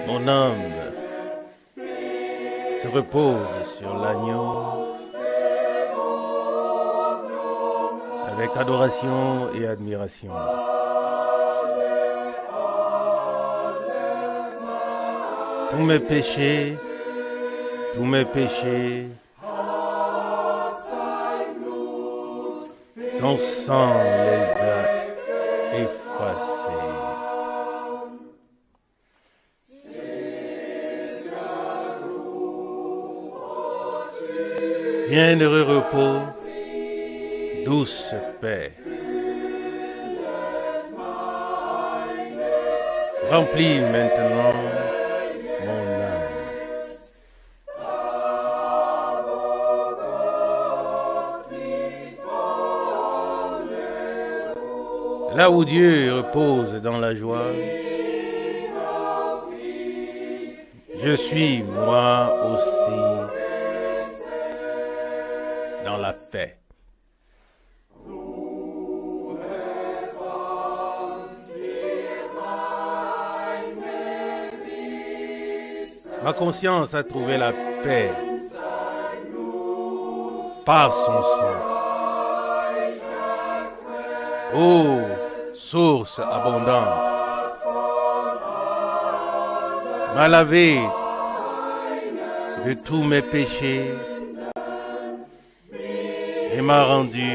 Mon âme se repose sur l'agneau avec adoration et admiration. Tous mes péchés, son sang les a effacés. Bienheureux repos, douce paix. Remplis maintenant mon âme. Là où Dieu repose dans la joie, je suis moi aussi dans la paix. Ma conscience a trouvé la paix par son sang. Ô source abondante, m'a lavé de tous mes péchés et m'a rendu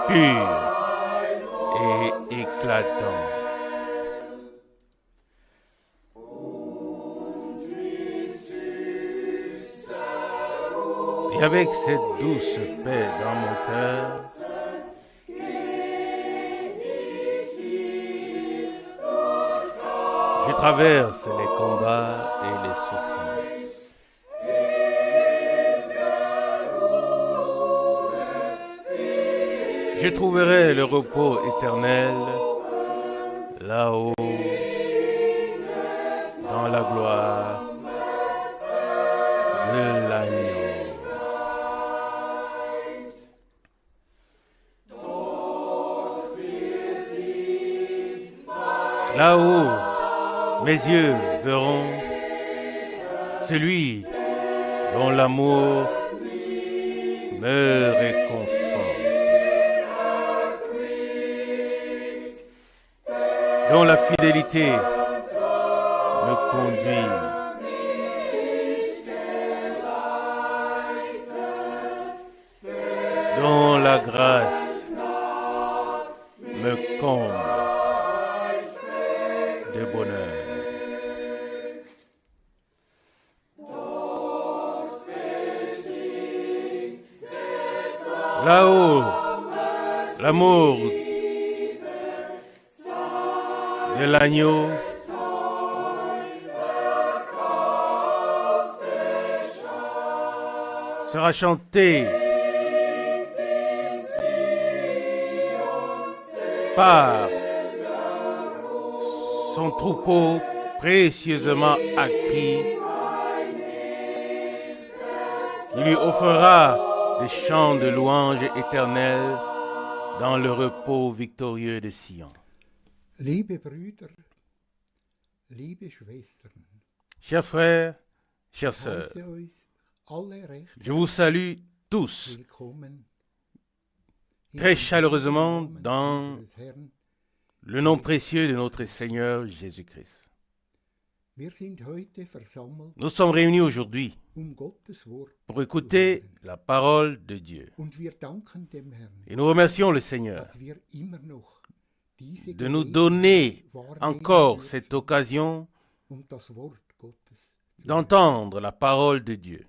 pur et éclatant. Et avec cette douce paix dans mon cœur, je traverse les combats et les souffrances. Je trouverai le repos éternel là-haut, dans la gloire de l'agneau. Là-haut, mes yeux verront celui dont l'amour me réconforte, dont la fidélité me conduit, dont la grâce me comble de bonheur. Là-haut, l'amour de l'agneau sera chanté par son troupeau précieusement acquis, qui lui offrira des chants de louange éternels dans le repos victorieux de Sion. Liebe Brüder, liebe Schwestern, Chers frères, chères sœurs, heiße euch alle recht je vous salue tous willkommen très chaleureusement dans unseres Herrn. le nom précieux de notre Seigneur Jésus-Christ. Wir sind heute versammelt, Nous sommes réunis aujourd'hui Gottes Wort pour écouter la parole de Dieu. und wir danken dem Herrn, Et nous remercions le Seigneur dass wir immer noch diese de nous Gelegenheit donner wahrnehmen encore dürfen, cette occasion das Wort Gottes zu hören. d'entendre la parole de Dieu.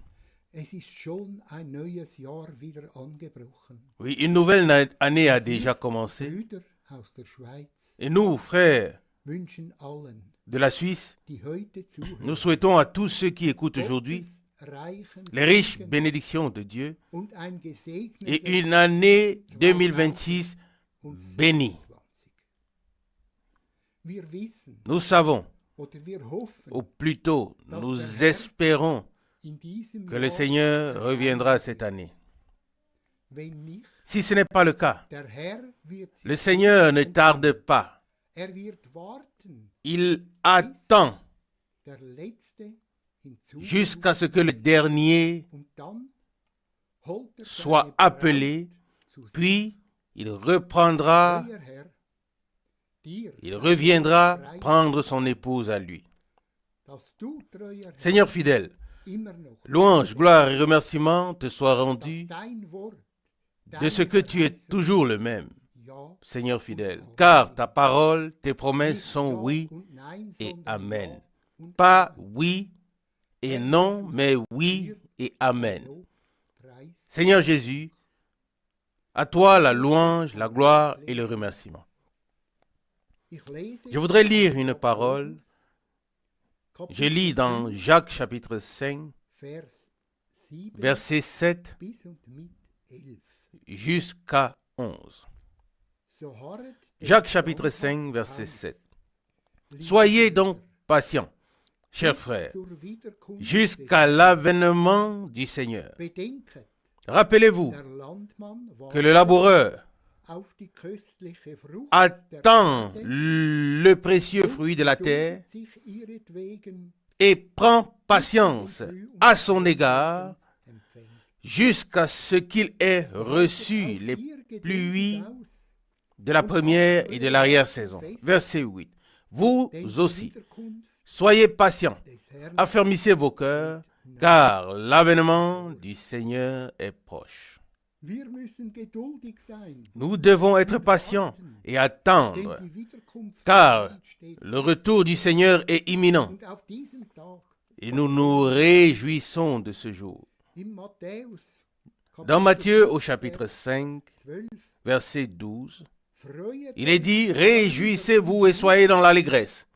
Es ist schon ein neues Jahr wieder angebrochen. Oui, une nouvelle année a déjà commencé. Brüder aus der Schweiz Et nous, frères wünschen allen, de la Suisse, die heute zuhören, nous souhaitons à tous ceux qui écoutent aujourd'hui Gottes reichen les riches Segen bénédictions de Dieu und ein gesegnetes et une année 2026 bénie. 2026. Wir wissen Nous savons, oder wir hoffen, ou plutôt nous espérons in diesem que le Jahr Seigneur reviendra cette année. Wenn nicht, Si ce n'est pas le cas, der Herr wird le Seigneur ne tarde pas. wird warten, Il attend der Letzte hinzu jusqu'à ce que le dernier und dann holt soit seine appelé, Braut zu sich. puis il reprendra, Euer Herr, dir il sei reviendra Preis, prendre son épouse à lui. dass du, treuer Herr, Seigneur fidèle, immer noch louange, gloire et remerciements te soient rendus dass dein Wort, de ce que tu es toujours le même, ja Seigneur fidèle, car ta parole, tes promesses nicht sont Ja oui und Nein, et sondern amen. Ja und Pas Amen. oui et non, mais oui et amen. Lob, Preis, Seigneur Jésus, à toi la louange, la gloire et le remerciement. ich lese Je voudrais lire une parole. Kapitel Je lis dans 5, Jacques chapitre 5, Vers 7 versets 7 bis und mit 11. jusqu'à 11. So harret den Jacques chapitre 5, verset 7. Soyez donc patients, chers frères, jusqu'à l'avènement du Seigneur. Bedenket, Rappelez-vous der Landmann que le laboureur auf die köstliche Frucht attend der Erde le précieux fruit de la terre geduldet sich ihretwegen et prend patience à son égard empfängt. jusqu'à ce qu'il ait reçu les pluies de la première et de l'arrière-saison. Verset 8. Vous aussi, soyez patients, affermissez vos cœurs, car l'avènement du Seigneur est proche. Wir müssen geduldig sein, Nous devons être patients et attendre, denn die Wiederkunft car steht. le retour du Seigneur est imminent Und auf diesen Tag, et nous nous réjouissons de ce jour. im Matthäus, Dans Matthieu au chapitre 5, 12, verset 12, freuet il est dit « Réjouissez-vous et soyez dans l'allégresse,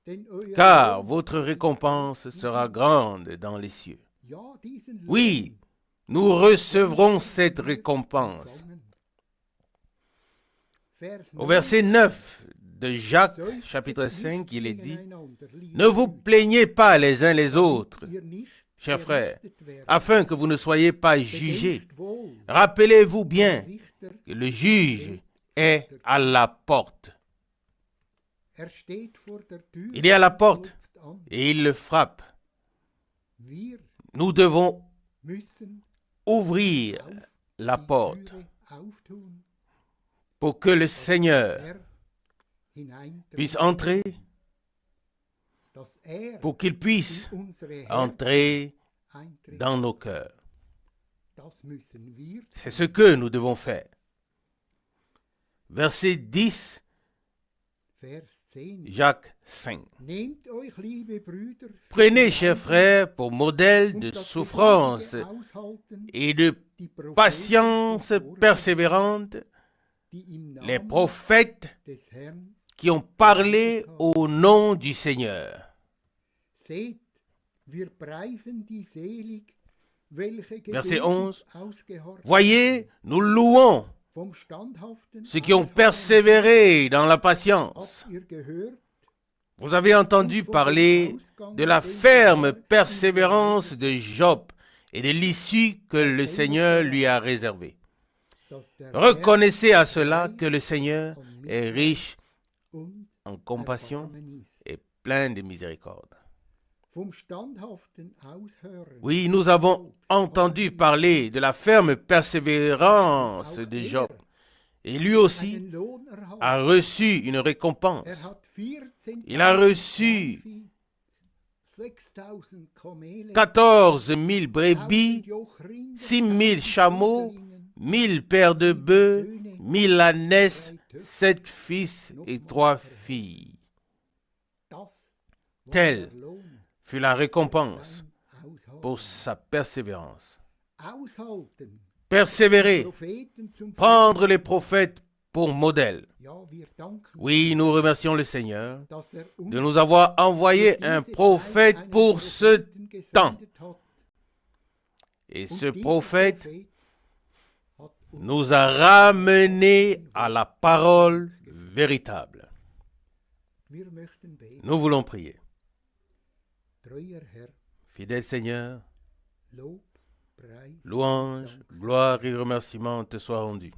denn euer car Lohn, votre récompense sera grande dans les cieux. ja, diesen » Oui, nous recevrons cette récompense. empfangen. Vers Au verset 9 de Jacques, chapitre 5, il est dit « Ne vous plaignez pas les uns les autres, chers frères, afin que vous ne soyez pas jugés. Rappelez-vous bien que le juge est à la porte. Il est à la porte et il le frappe. Nous devons ouvrir la porte pour que le Seigneur puisse entrer, pour qu'il puisse entrer dans nos cœurs. C'est ce que nous devons faire. Verset 10, Jacques 5. Prenez, chers frères, pour modèle de souffrance et de patience persévérante les prophètes qui ont parlé au nom du Seigneur. Verset 11. Voyez, nous louons ceux qui ont persévéré dans la patience. Vous avez entendu parler de la ferme persévérance de Job et de l'issue que le Seigneur lui a réservée. Reconnaissez à cela que le Seigneur est riche en compassion et plein de miséricorde. Oui, nous avons entendu parler de la ferme persévérance de Job. Et lui aussi a reçu une récompense. Il a reçu 14 000 brebis, 6 000 chameaux, 1 000 paires de bœufs, 1 000 ânesses, 7 fils et 3 filles. Telle fut la récompense pour sa persévérance. Persévérer, prendre les prophètes pour modèle. Oui, nous remercions le Seigneur de nous avoir envoyé un prophète pour ce temps. Et ce prophète nous a ramenés à la parole véritable. Nous voulons prier. Fidèle Seigneur, louange, gloire et remerciement te soient rendus.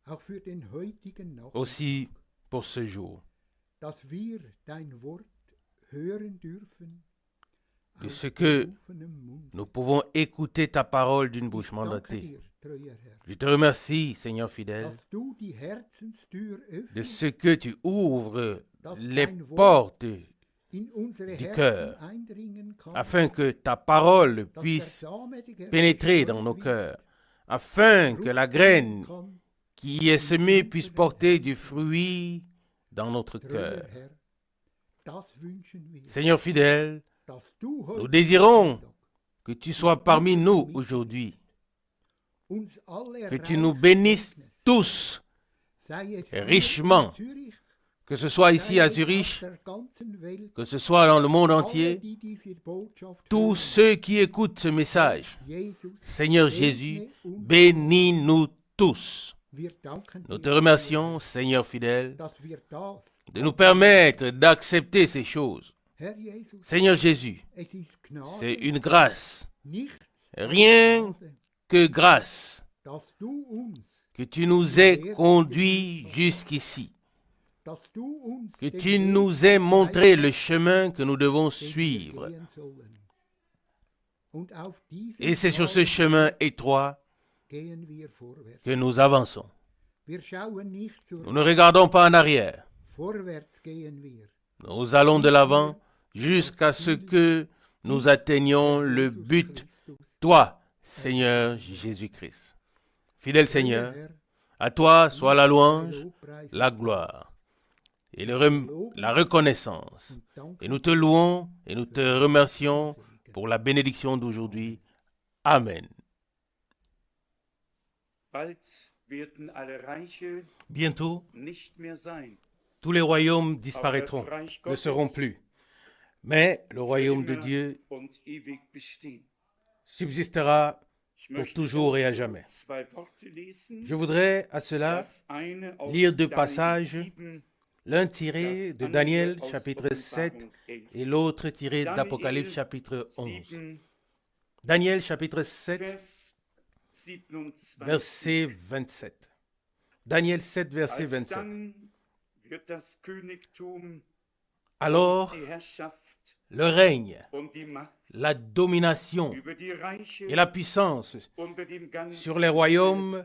auch für den heutigen Nachmittag, Aussi pour ce jour, dass wir dein Wort hören dürfen, de aus ce que offenem Mund. nous pouvons écouter ta parole d'une bouche Ich danke mandatée. dir, treuer Herr, Je te remercie, Seigneur fidèle, dass du die Herzenstür de öffnest, ce que tu ouvres dass les dein Wort portes in unsere du Herzen cœur, eindringen kann, afin que ta parole dass der puisse Same, der pénétrer dans nos cœurs, afin que la graine kann, qui est semée puisse porter du fruit dans notre treuer cœur. Herr, das wünschen wir, Seigneur fidèle, dass du heute nous désirons Nachmittag que tu sois parmi nous aujourd'hui, uns alle que tu nous reich bénisses segnest, tous, sei es richement, hier in Zürich, que ce soit ici à sei es Zurich, auf der ganzen Welt, que ce soit dans le monde alle, entier, die diese Botschaft tous hören. ceux qui écoutent ce message. Jesus, Seigneur segne Jésus, uns. bénis-nous tous. Wir danken Nous te dir, remercions, Seigneur fidèle, dass wir das, de nous permettre d'accepter ces choses. Herr Jesus, Seigneur Jésus, es ist Gnade, c'est une grâce, nichts rien Gnade, que grâce, dass du uns, que tu nous aies conduits jusqu'ici, dass du uns que den tu Weg nous aies montré le gezeigt chemin que nous devons hast, den wir suivre. gehen sollen. Und auf diesem Et c'est sur ce Pfad chemin étroit gehen wir vorwärts. que nous avançons. Wir schauen nicht Nous zurück, ne regardons pas en arrière. vorwärts gehen wir. Nous allons de l'avant jusqu'à ce que nous atteignions le Jesus but, Christus, toi, Seigneur Jésus-Christ. Fidèle Seigneur, Herr, à toi soit la louange, der Lobpreis la gloire et la reconnaissance. und Dank Et nous te louons et nous te remercions pour la bénédiction d'aujourd'hui. Amen. Bald werden alle Reiche Bientôt, nicht mehr sein. tous les royaumes Aber disparaîtront, das Reich ne seront Gottes plus. Mais le für royaume de immer Dieu und ewig bestehen. subsistera Ich pour möchte toujours et à dazu jamais. zwei Worte lesen. Je voudrais à cela Das eine aus lire deux Daniel passages, 7, l'un tiré das de andere Daniel aus chapitre 7 Offenbarung 11. et l'autre tiré Daniel d'Apocalypse chapitre 11. 7, Daniel chapitre 7 Vers 27. verset 27. Daniel 7 verset 27. Alsdann wird das Königtum Alors die Herrschaft le règne, und die Macht la domination über die Reiche et la puissance unter dem ganzen sur les royaumes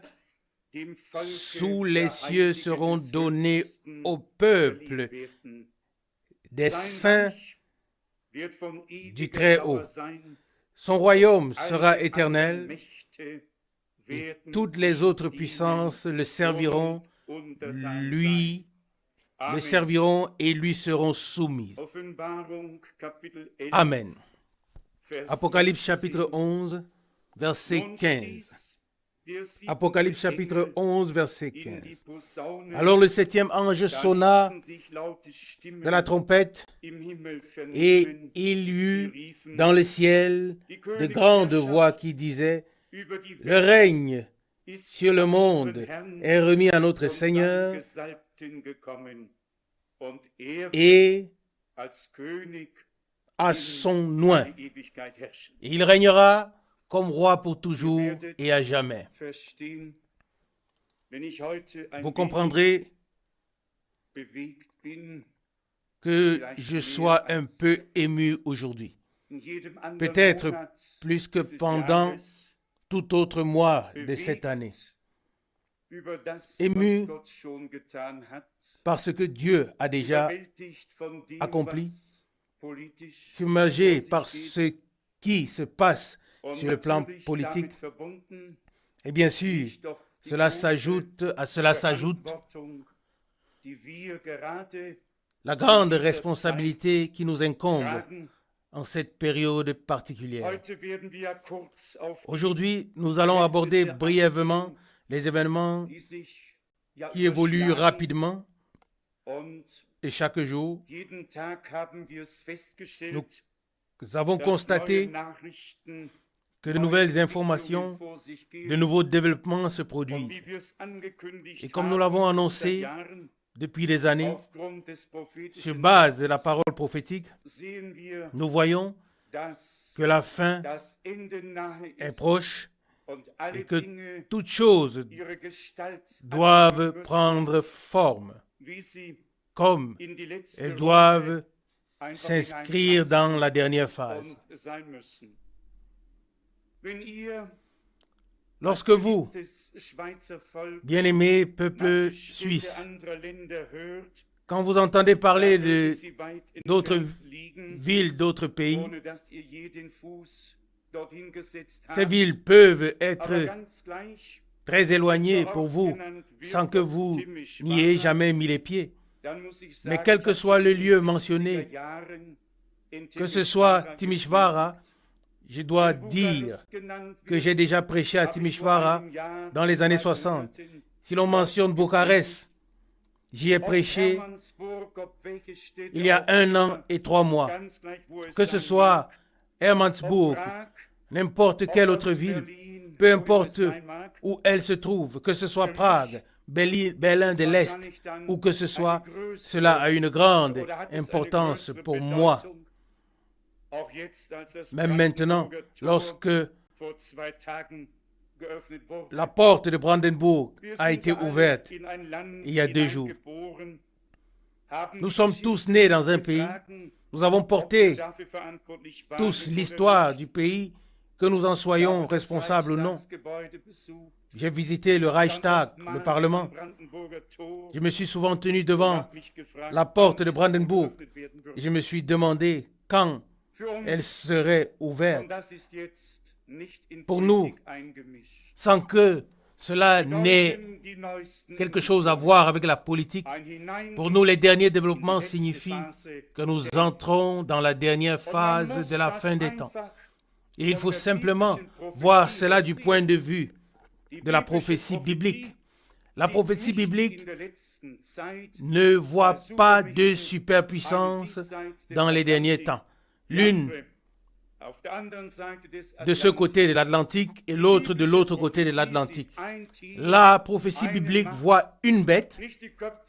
dem Volke sous les der cieux Heiligen seront des donnés Höchsten au peuple überliefert werden. des Sein saints Reich wird von du ewiger Très-Haut. Dauer sein. Son royaume Alle sera anderen éternel Mächte et werden toutes les ihm autres dienen puissances le serviront, und untertan lui, sein. le Amen. serviront et lui seront soumises. Offenbarung, Kapitel 11, Amen. Vers Apocalypse 16. chapitre 11, verset Nun 15. stieß der siebente Apocalypse chapitre Engel 11, verset in die 15. Posaune. Alors le septième ange Da sonna ließen sich laute Stimmen de la trompette im Himmel et vernehmen, il y die eut riefen, dans le ciel die de grandes Königsherrschaft voix qui disaient, über die le Welt règne ist sur le von monde unserem Herrn est remis à notre und seinem Seigneur Gesalbten gekommen. Und er wird et als König à in son oint. die Ewigkeit herrschen. Il régnera comme roi pour toujours Ihr werdet et à jamais. verstehen, wenn ich heute ein Vous wenig comprendrez bewegt bin, que je sois un peu ému aujourd'hui, in jedem anderen peut-être Monat plus que dieses pendant Jahres tout autre mois de bewegt cette année, über das, Ému was Gott schon getan hat, parce que Dieu a déjà überwältigt von dem, accompli, was politisch submergé vor par sich ce geht qui se passe und sur le plan natürlich politique. damit verbunden, Et bien wie sûr, ich doch die cela große s'ajoute, à cela s'ajoute Verantwortung, die wir gerade la grande responsabilité qui nous incombe tragen. en cette période particulière. Heute werden wir kurz auf die, Aujourd'hui, nous allons aborder brièvement les événements die sich ja qui évoluent überschlagen. rapidement Und et chaque jour, jeden Tag haben wir es festgestellt, nous avons dass constaté neue Nachrichten, que de neue nouvelles Entwicklungen informations, vor sich de gehen. nouveaux développements se Und produisent. wie wir es angekündigt Et comme nous l'avons haben, annoncé seit Jahren, depuis des années, aufgrund des sur prophetischen base de la Wortes, parole prophétique, sehen wir, nous voyons dass que la fin das Ende nahe est ist proche et que toutes choses doivent prendre forme, comme elles doivent s'inscrire dans la dernière phase. Lorsque vous, bien-aimés peuple suisse, quand vous entendez parler d'autres villes, d'autres pays, ces villes peuvent être très éloignées pour vous, sans que vous n'y ayez jamais mis les pieds. Mais quel que soit le lieu mentionné, que ce soit Timișoara, je dois dire que j'ai déjà prêché à Timișoara dans les années 60. Si l'on mentionne Bucarest, j'y ai prêché il y a 1 an et 3 mois. Que ce soit Hermannsburg, n'importe quelle autre ville, peu importe où elle se trouve, que ce soit Prague, Berlin de l'Est, ou que ce soit, cela a une grande importance pour moi. Même maintenant, lorsque la porte de Brandenburg a été ouverte il y a 2 jours, nous sommes tous nés dans un pays, nous avons porté tous l'histoire du pays, que nous en soyons responsables ou non. J'ai visité le Reichstag, le Parlement. Je me suis souvent tenu devant la porte de Brandenburg. Je me suis demandé quand elle serait ouverte pour nous, sans que cela n'ait quelque chose à voir avec la politique. Pour nous, les derniers développements signifient que nous entrons dans la dernière phase de la fin des temps. Et il faut simplement voir cela du point de vue de la prophétie biblique. La prophétie biblique ne voit pas de superpuissance dans les derniers temps. L'une de ce côté de l'Atlantique et l'autre de l'autre côté de l'Atlantique. La prophétie biblique voit une bête,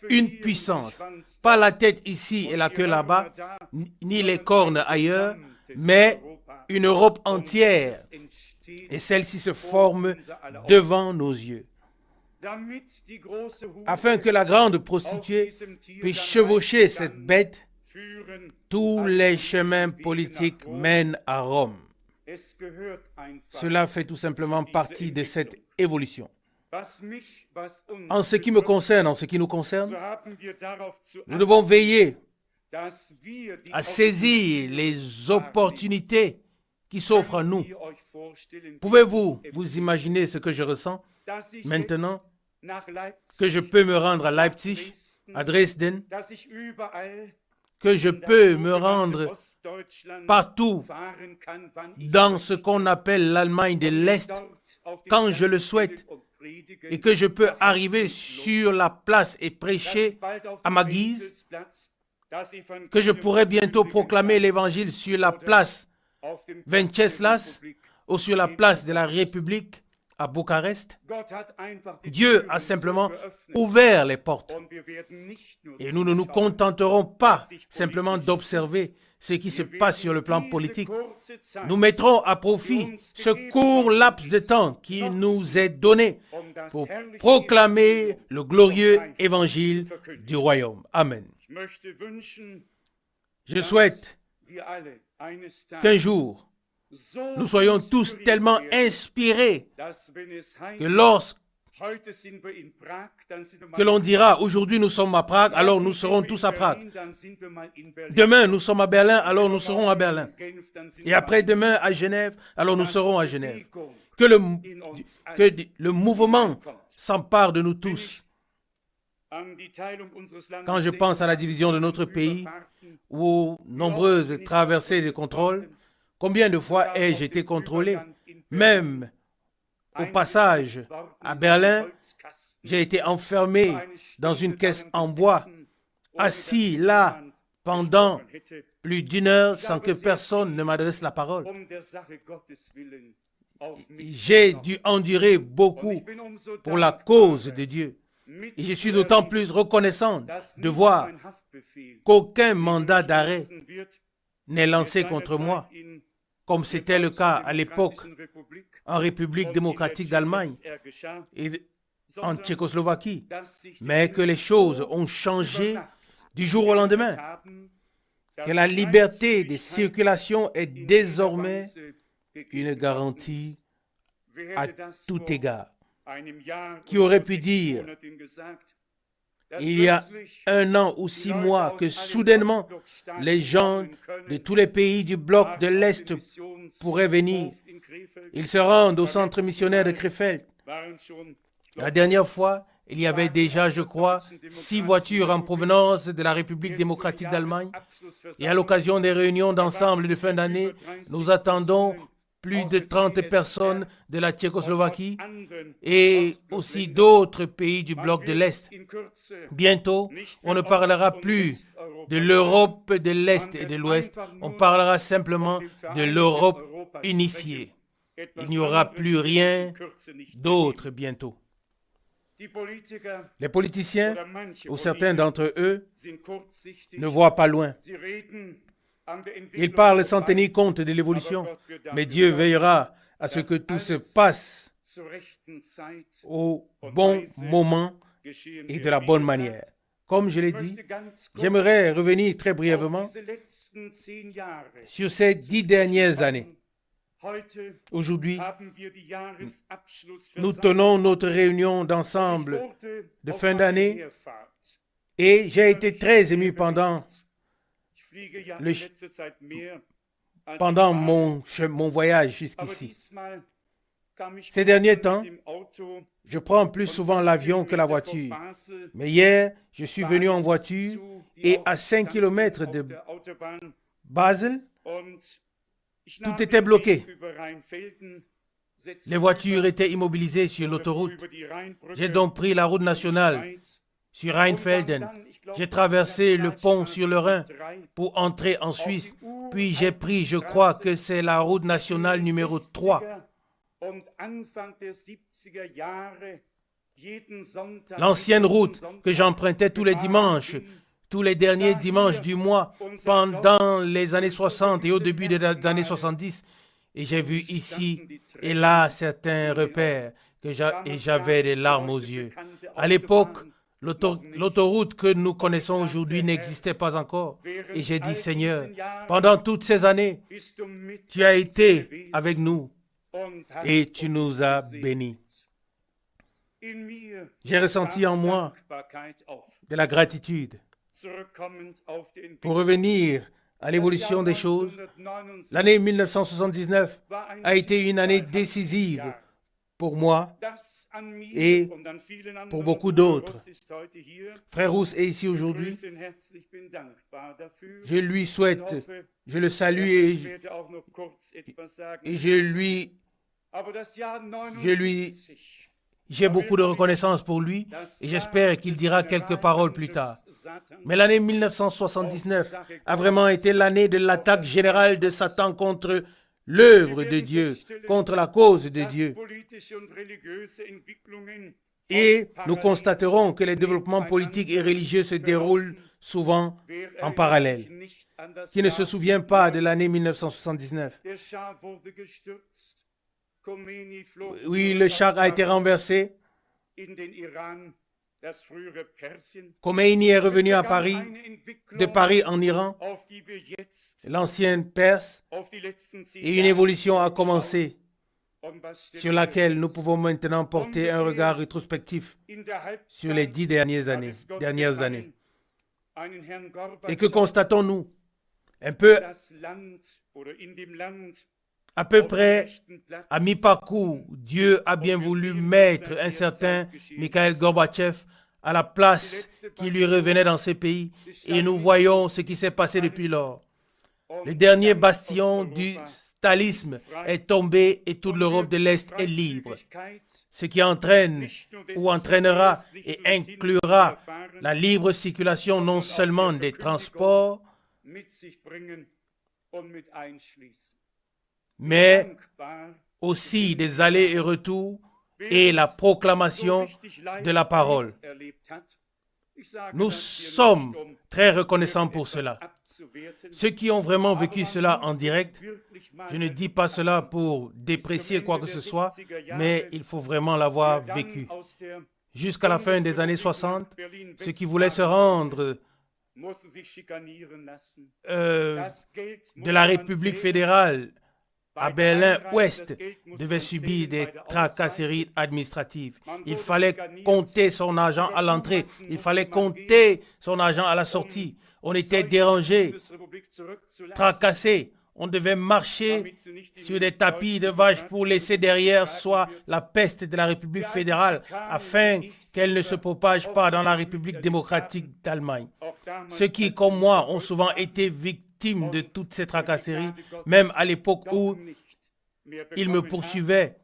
une puissance. Pas la tête ici et la queue là-bas, ni les cornes ailleurs, mais une Europe entière. Et celle-ci se forme devant nos yeux. Afin que la grande prostituée puisse chevaucher cette bête, tous les chemins politiques mènent à Rome. Cela fait tout simplement partie de cette évolution. En ce qui me concerne, en ce qui nous concerne, nous devons veiller à saisir les opportunités qui s'offrent à nous. Pouvez-vous vous imaginer ce que je ressens maintenant que je peux me rendre à Leipzig, à Dresden, que je peux me rendre partout dans ce qu'on appelle l'Allemagne de l'Est quand je le souhaite et que je peux arriver sur la place et prêcher à ma guise, que je pourrais bientôt proclamer l'évangile sur la place Venceslas ou sur la place de la République à Bucarest. Dieu a simplement ouvert les portes. Et nous ne nous contenterons pas simplement d'observer ce qui se passe sur le plan politique. Nous mettrons à profit ce court laps de temps qui nous est donné pour proclamer le glorieux évangile du royaume. Amen. Je souhaite qu'un jour, nous soyons tous tellement inspirés que lorsque l'on dira aujourd'hui nous sommes à Prague, alors nous serons tous à Prague. Demain nous sommes à Berlin, alors nous serons à Berlin. Et après-demain à Genève, alors nous serons à Genève. Que le mouvement s'empare de nous tous. Quand je pense à la division de notre pays, aux nombreuses traversées de contrôle, combien de fois ai-je été contrôlé? Même au passage à Berlin, j'ai été enfermé dans une caisse en bois, assis là pendant plus d'1 heure sans que personne ne m'adresse la parole. J'ai dû endurer beaucoup pour la cause de Dieu. Et je suis d'autant plus reconnaissant de voir qu'aucun mandat d'arrêt n'est lancé contre moi. comme c'était le cas à l'époque en République démocratique d'Allemagne et en Tchécoslovaquie, mais que les choses ont changé du jour au lendemain, que la liberté de circulation est désormais une garantie à tout égard. Qui aurait pu dire, il y a 1 an ou 6 mois, que soudainement, les gens de tous les pays du bloc de l'Est pourraient venir. Ils se rendent au centre missionnaire de Krefeld. La dernière fois, il y avait déjà, je crois, 6 voitures en provenance de la République démocratique d'Allemagne. Et à l'occasion des réunions d'ensemble de fin d'année, nous attendons plus de 30 personnes de la Tchécoslovaquie et aussi d'autres pays du bloc de l'Est. Bientôt, on ne parlera plus de l'Europe de l'Est et de l'Ouest, on parlera simplement de l'Europe unifiée. Il n'y aura plus rien d'autre bientôt. Les politiciens, ou certains d'entre eux, ne voient pas loin. Ils parlent sans tenir compte de l'évolution, mais Dieu veillera à ce que tout se passe au bon moment et de la bonne manière. Comme je l'ai dit, j'aimerais revenir très brièvement sur ces 10 dernières années. Aujourd'hui, nous tenons notre réunion d'ensemble de fin d'année et j'ai été très ému pendant mon voyage jusqu'ici. Ces derniers temps, je prends plus souvent l'avion que la voiture. Mais hier, je suis venu en voiture et à 5 km de Basel, tout était bloqué. Les voitures étaient immobilisées sur l'autoroute. J'ai donc pris la route nationale sur Rheinfelden. J'ai traversé le pont sur le Rhin pour entrer en Suisse. Puis j'ai pris, je crois que c'est la route nationale numéro 3. L'ancienne route que j'empruntais tous les dimanches, tous les derniers dimanches du mois, pendant les années 60 et au début des années 70. Et j'ai vu ici et là certains repères et j'avais des larmes aux yeux. À l'époque, l'autoroute que nous connaissons aujourd'hui n'existait pas encore. Et j'ai dit, Seigneur, pendant toutes ces années, tu as été avec nous et tu nous as bénis. J'ai ressenti en moi de la gratitude. Pour revenir à l'évolution des choses, l'année 1979 a été une année décisive pour moi et pour beaucoup d'autres. Frère Rousse est ici aujourd'hui. Je lui souhaite, je le salue et j'ai beaucoup de reconnaissance pour lui et j'espère qu'il dira quelques paroles plus tard. Mais l'année 1979 a vraiment été l'année de l'attaque générale de Satan contre l'œuvre de Dieu, contre la cause de Dieu. Et nous constaterons que les développements politiques et religieux se déroulent souvent en parallèle. Qui ne se souvient pas de l'année 1979? Oui, le char a été renversé. Khomeini est revenu à Paris, de Paris en Iran, l'ancienne Perse, et une évolution a commencé sur laquelle nous pouvons maintenant porter un regard rétrospectif sur les 10 dernières années. Et que constatons-nous? À peu près à mi-parcours, Dieu a bien voulu mettre un certain Mikhail Gorbatchev à la place qui lui revenait dans ces pays. Et nous voyons ce qui s'est passé depuis lors. Le dernier bastion du stalinisme est tombé et toute l'Europe de l'Est est libre. Ce qui entraîne ou entraînera et inclura la libre circulation non seulement des transports, mais aussi des allers et retours et la proclamation de la parole. Nous sommes très reconnaissants pour cela. Ceux qui ont vraiment vécu cela en direct, je ne dis pas cela pour déprécier quoi que ce soit, mais il faut vraiment l'avoir vécu. Jusqu'à la fin des années 60, ceux qui voulaient se rendre de la République fédérale à Berlin-Ouest devaient subir des tracasseries administratives. Il fallait compter son argent à l'entrée. Il fallait compter son argent à la sortie. On était dérangés, tracassés. On devait marcher sur des tapis de vaches pour laisser derrière soi la peste de la République fédérale afin qu'elle ne se propage pas dans la République démocratique d'Allemagne. Ceux qui, comme moi, ont souvent été victimes de toutes ces tracasseries, même à l'époque où ils me poursuivaient,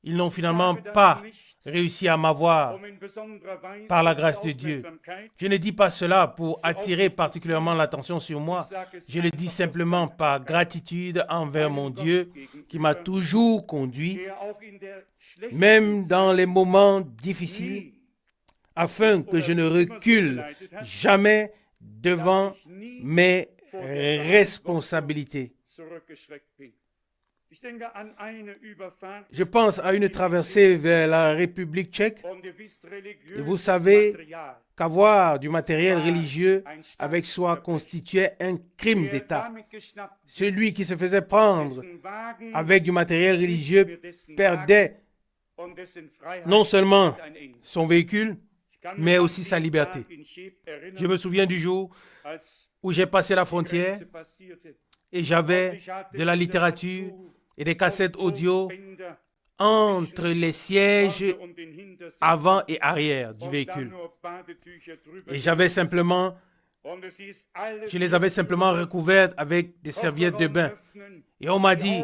ils n'ont finalement pas réussi à m'avoir par la grâce de Dieu. Je ne dis pas cela pour attirer particulièrement l'attention sur moi. Je le dis simplement par gratitude envers mon Dieu qui m'a toujours conduit, même dans les moments difficiles, afin que je ne recule jamais devant mes responsabilités. Je pense à une traversée vers la République tchèque. Et vous savez qu'avoir du matériel religieux avec soi constituait un crime d'État. Celui qui se faisait prendre avec du matériel religieux perdait non seulement son véhicule, mais aussi sa liberté. Je me souviens du jour où j'ai passé la frontière et j'avais de la littérature et des cassettes audio entre les sièges avant et arrière du véhicule. Et je les avais simplement recouvertes avec des serviettes de bain. Et on m'a dit,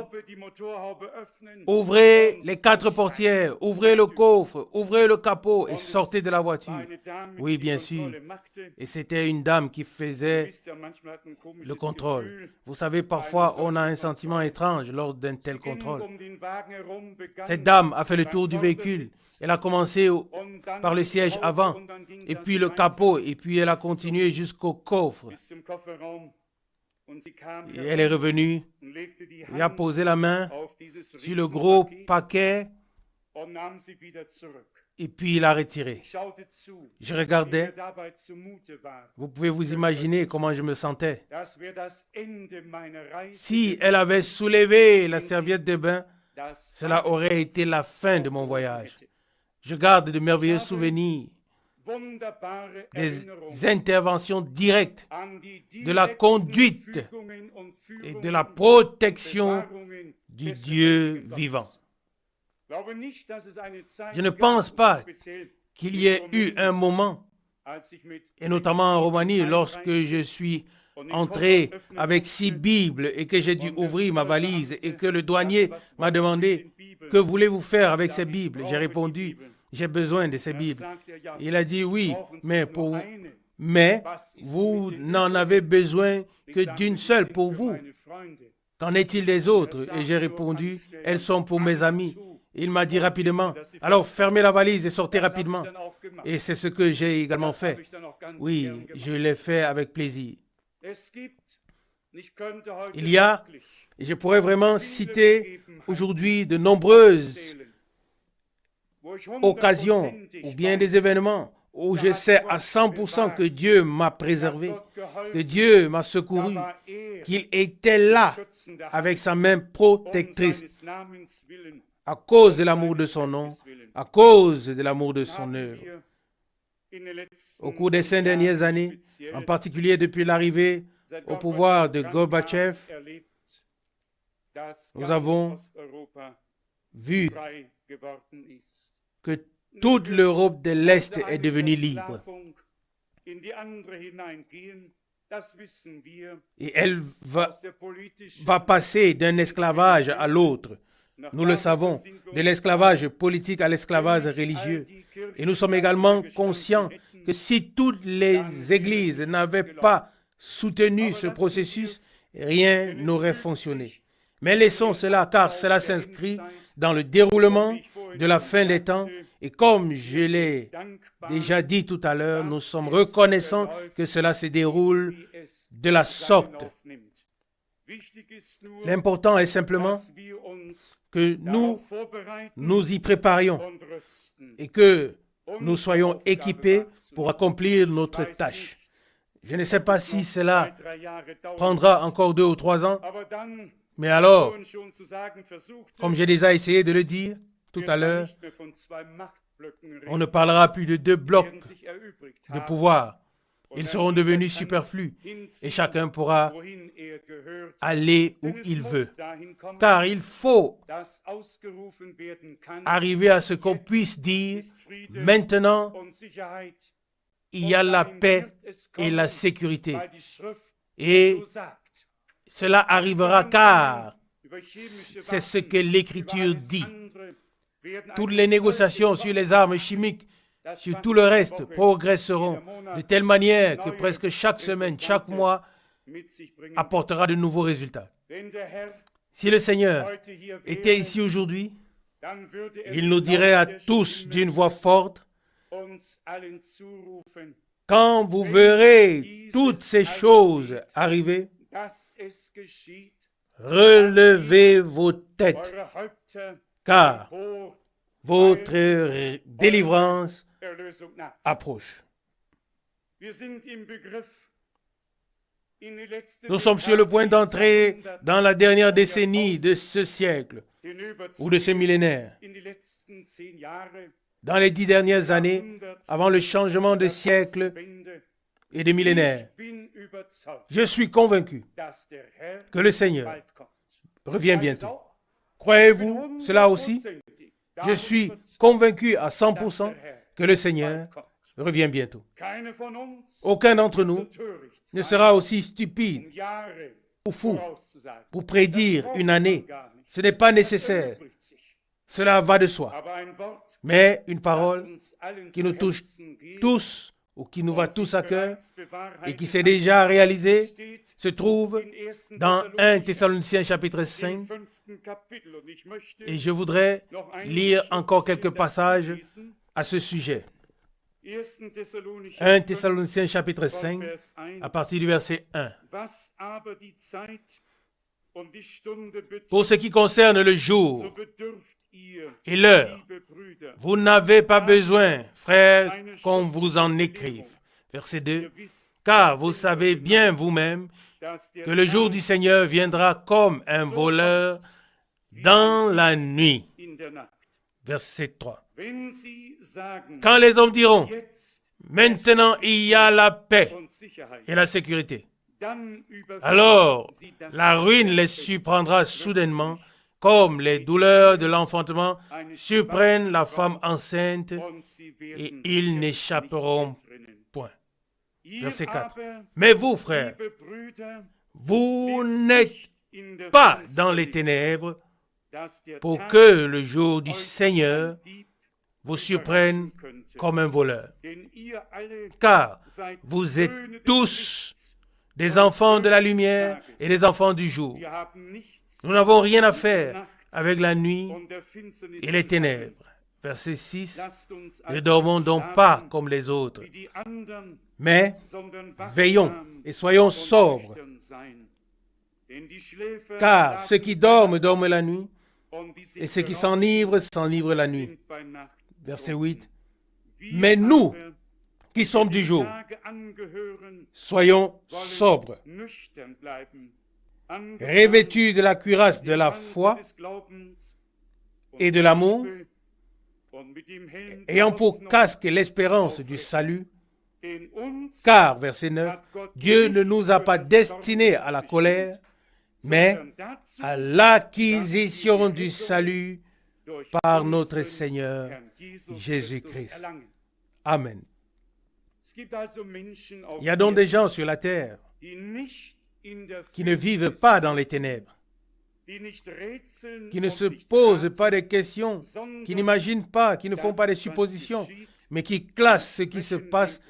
ouvrez les 4 portières, ouvrez le coffre, ouvrez le capot et sortez de la voiture. Oui, bien sûr. Et c'était une dame qui faisait le contrôle. Vous savez, parfois, on a un sentiment étrange lors d'un tel contrôle. Cette dame a fait le tour du véhicule. Elle a commencé par le siège avant, et puis le capot, et puis elle a continué jusqu'au coffre. Et elle est revenue et a posé la main sur le gros paquet et puis il a retiré. Je regardais. Vous pouvez vous imaginer comment je me sentais. Si elle avait soulevé la serviette de bain, cela aurait été la fin de mon voyage. Je garde de merveilleux souvenirs des interventions directes, de la conduite et de la protection du Dieu vivant. Je ne pense pas qu'il y ait eu un moment, et notamment en Roumanie, lorsque je suis entré avec 6 Bibles et que j'ai dû ouvrir ma valise et que le douanier m'a demandé « Que voulez-vous faire avec ces Bibles ?» J'ai répondu « J'ai besoin de ces Bibles. » Il a dit « Oui, mais vous n'en avez besoin que d'une seule pour vous. Qu'en est-il des autres ?» Et j'ai répondu « Elles sont pour mes amis. » Il m'a dit rapidement « Alors fermez la valise et sortez rapidement. » Et c'est ce que j'ai également fait. Oui, je l'ai fait avec plaisir. Il y a, et je pourrais vraiment citer aujourd'hui de nombreuses occasions ou bien des événements où je sais à 100% que Dieu m'a préservé, que Dieu m'a secouru, qu'il était là avec sa main protectrice à cause de l'amour de son nom, à cause de l'amour de son œuvre. Au cours des 5 dernières années, en particulier depuis l'arrivée au pouvoir de Gorbatchev, nous avons vu que toute l'Europe de l'Est est devenue libre. Et elle va passer d'un esclavage à l'autre. Nous le savons, de l'esclavage politique à l'esclavage religieux. Et nous sommes également conscients que si toutes les églises n'avaient pas soutenu ce processus, rien n'aurait fonctionné. Mais laissons cela, car cela s'inscrit dans le déroulement de la fin des temps. Et comme je l'ai déjà dit tout à l'heure, nous sommes reconnaissants que cela se déroule de la sorte. L'important est simplement que nous y préparions et que nous soyons équipés pour accomplir notre tâche. Je ne sais pas si cela prendra encore 2 ou 3 ans, mais alors, comme j'ai déjà essayé de le dire tout à l'heure, on ne parlera plus de 2 blocs de pouvoir. Ils seront devenus superflus et chacun pourra aller où il veut. Car il faut arriver à ce qu'on puisse dire, maintenant, il y a la paix et la sécurité. Et cela arrivera car c'est ce que l'Écriture dit. Toutes les négociations sur les armes chimiques, sur tout le reste, progresseront de telle manière que presque chaque semaine, chaque mois, apportera de nouveaux résultats. Si le Seigneur était ici aujourd'hui, il nous dirait à tous d'une voix forte, quand vous verrez toutes ces choses arriver, relevez vos têtes, car votre délivrance approche. Nous sommes sur le point d'entrer dans la dernière décennie de ce siècle ou de ce millénaire. Dans les 10 dernières années, avant le changement de siècle et de millénaire, je suis convaincu que le Seigneur revient bientôt. Croyez-vous cela aussi? Je suis convaincu à 100% que le Seigneur revient bientôt. Aucun d'entre nous ne sera aussi stupide ou fou pour prédire une année. Ce n'est pas nécessaire. Cela va de soi. Mais une parole qui nous touche tous ou qui nous va tous à cœur et qui s'est déjà réalisée se trouve dans 1 Thessaloniciens chapitre 5. Et je voudrais lire encore quelques passages à ce sujet. 1 Thessaloniciens chapitre 5, à partir du verset 1. Pour ce qui concerne le jour et l'heure, vous n'avez pas besoin, frères, qu'on vous en écrive. Verset 2. Car vous savez bien vous-même que le jour du Seigneur viendra comme un voleur dans la nuit. Verset 3. Quand les hommes diront, maintenant il y a la paix et la sécurité, alors la ruine les surprendra soudainement, comme les douleurs de l'enfantement surprennent la femme enceinte, et ils n'échapperont point. Verset 4. Mais vous, frères, vous n'êtes pas dans les ténèbres, pour que le jour du Seigneur vous surprenne comme un voleur. Car vous êtes tous des enfants de la lumière et des enfants du jour. Nous n'avons rien à faire avec la nuit et les ténèbres. Verset 6. Ne dormons donc pas comme les autres, mais veillons et soyons sobres. Car ceux qui dorment, dorment la nuit, et ceux qui s'enivrent, s'enivrent la nuit. Verset 8. Mais nous, qui sommes du jour, soyons sobres, revêtus de la cuirasse de la foi et de l'amour, ayant pour casque l'espérance du salut, car, verset 9, Dieu ne nous a pas destinés à la colère, mais à l'acquisition du salut par notre Seigneur Jésus-Christ. Amen. Il y a donc des gens sur la terre qui ne vivent pas dans les ténèbres, qui ne se posent pas de questions, qui n'imaginent pas, qui ne font pas de suppositions, mais qui classent ce qui se passe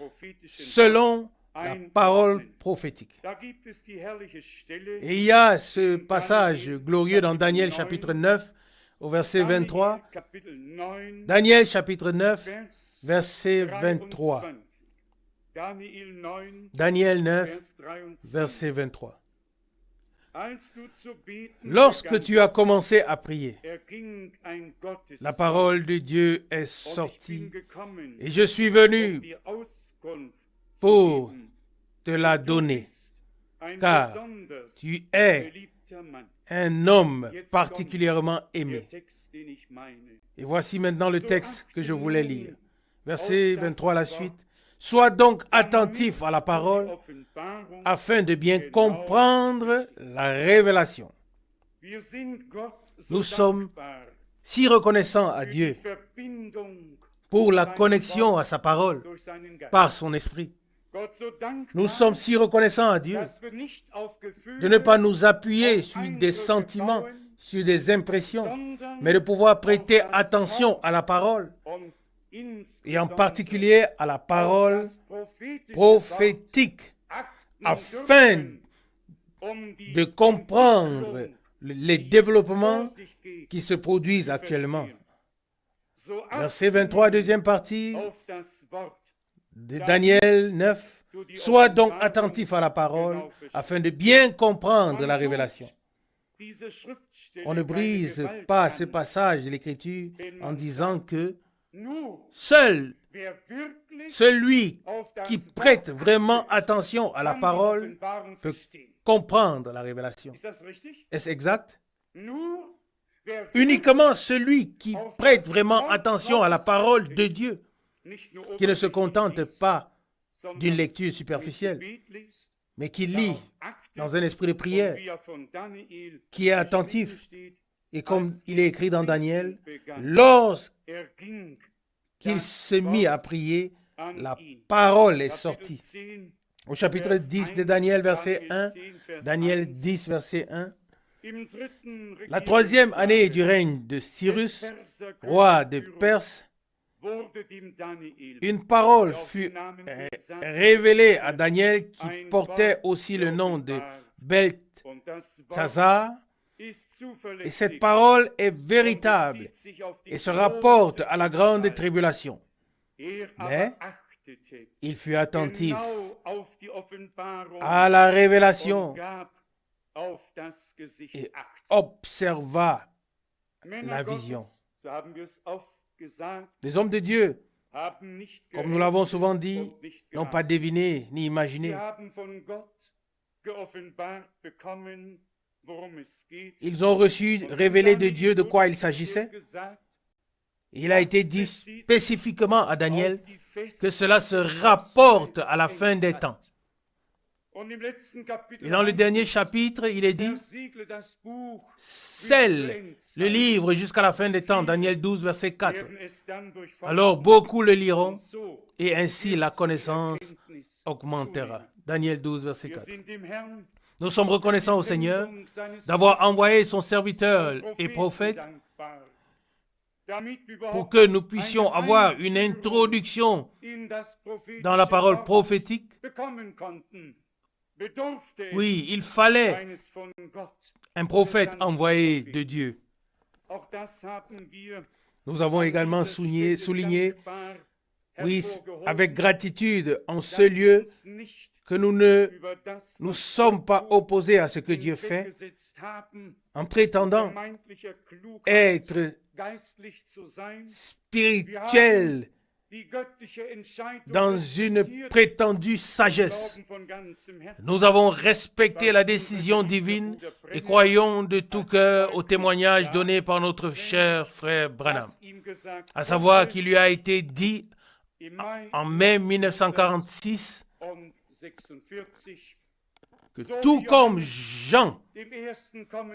selon la parole prophétique. Et il y a ce passage glorieux dans Daniel chapitre 9, au verset 23. Daniel chapitre 9, verset 23. Daniel 9, verset 23. Lorsque tu as commencé à prier, la parole de Dieu est sortie et je suis venu pour te la donner, car tu es un homme particulièrement aimé. Et voici maintenant le texte que je voulais lire. Verset 23 à la suite. Sois donc attentif à la parole afin de bien comprendre la révélation. Nous sommes si reconnaissants à Dieu pour la connexion à sa parole par son esprit. Nous sommes si reconnaissants à Dieu de ne pas nous appuyer sur des sentiments, sur des impressions, mais de pouvoir prêter attention à la parole et en particulier à la parole prophétique afin de comprendre les développements qui se produisent actuellement. Verset 23, deuxième partie de Daniel 9. Sois donc attentif à la parole afin de bien comprendre la révélation. On ne brise pas ce passage de l'Écriture en disant que seul celui qui prête vraiment attention à la parole peut comprendre la révélation. Est-ce exact? Uniquement celui qui prête vraiment attention à la parole de Dieu, qui ne se contente pas d'une lecture superficielle, mais qui lit dans un esprit de prière, qui est attentif. Et comme il est écrit dans Daniel, lorsqu'il se mit à prier, la parole est sortie. Au chapitre 10 de Daniel, verset 1, Daniel 10, verset 1, la troisième année du règne de Cyrus, roi de Perse, une parole fut révélée à Daniel qui portait aussi le nom de Belteshazzar. Et cette parole est véritable et se rapporte à la grande tribulation. Mais il fut attentif à la révélation et observa la vision. Les hommes de Dieu, comme nous l'avons souvent dit, n'ont pas deviné ni imaginé. Ils ont reçu révélé de Dieu de quoi il s'agissait. Il a été dit spécifiquement à Daniel que cela se rapporte à la fin des temps. Et dans le dernier chapitre, il est dit, scelle le livre jusqu'à la fin des temps, Daniel 12, verset 4. Alors beaucoup le liront et ainsi la connaissance augmentera. Daniel 12, verset 4. Nous sommes reconnaissants au Seigneur d'avoir envoyé son serviteur et prophète pour que nous puissions avoir une introduction dans la parole prophétique. Oui, il fallait un prophète envoyé de Dieu. Nous avons également souligné, oui, avec gratitude en ce lieu, que nous ne nous sommes pas opposés à ce que Dieu fait en prétendant être spirituel dans une prétendue sagesse. Nous avons respecté la décision divine et croyons de tout cœur au témoignage donné par notre cher frère Branham, à savoir qu'il lui a été dit en mai 1946 que tout comme Jean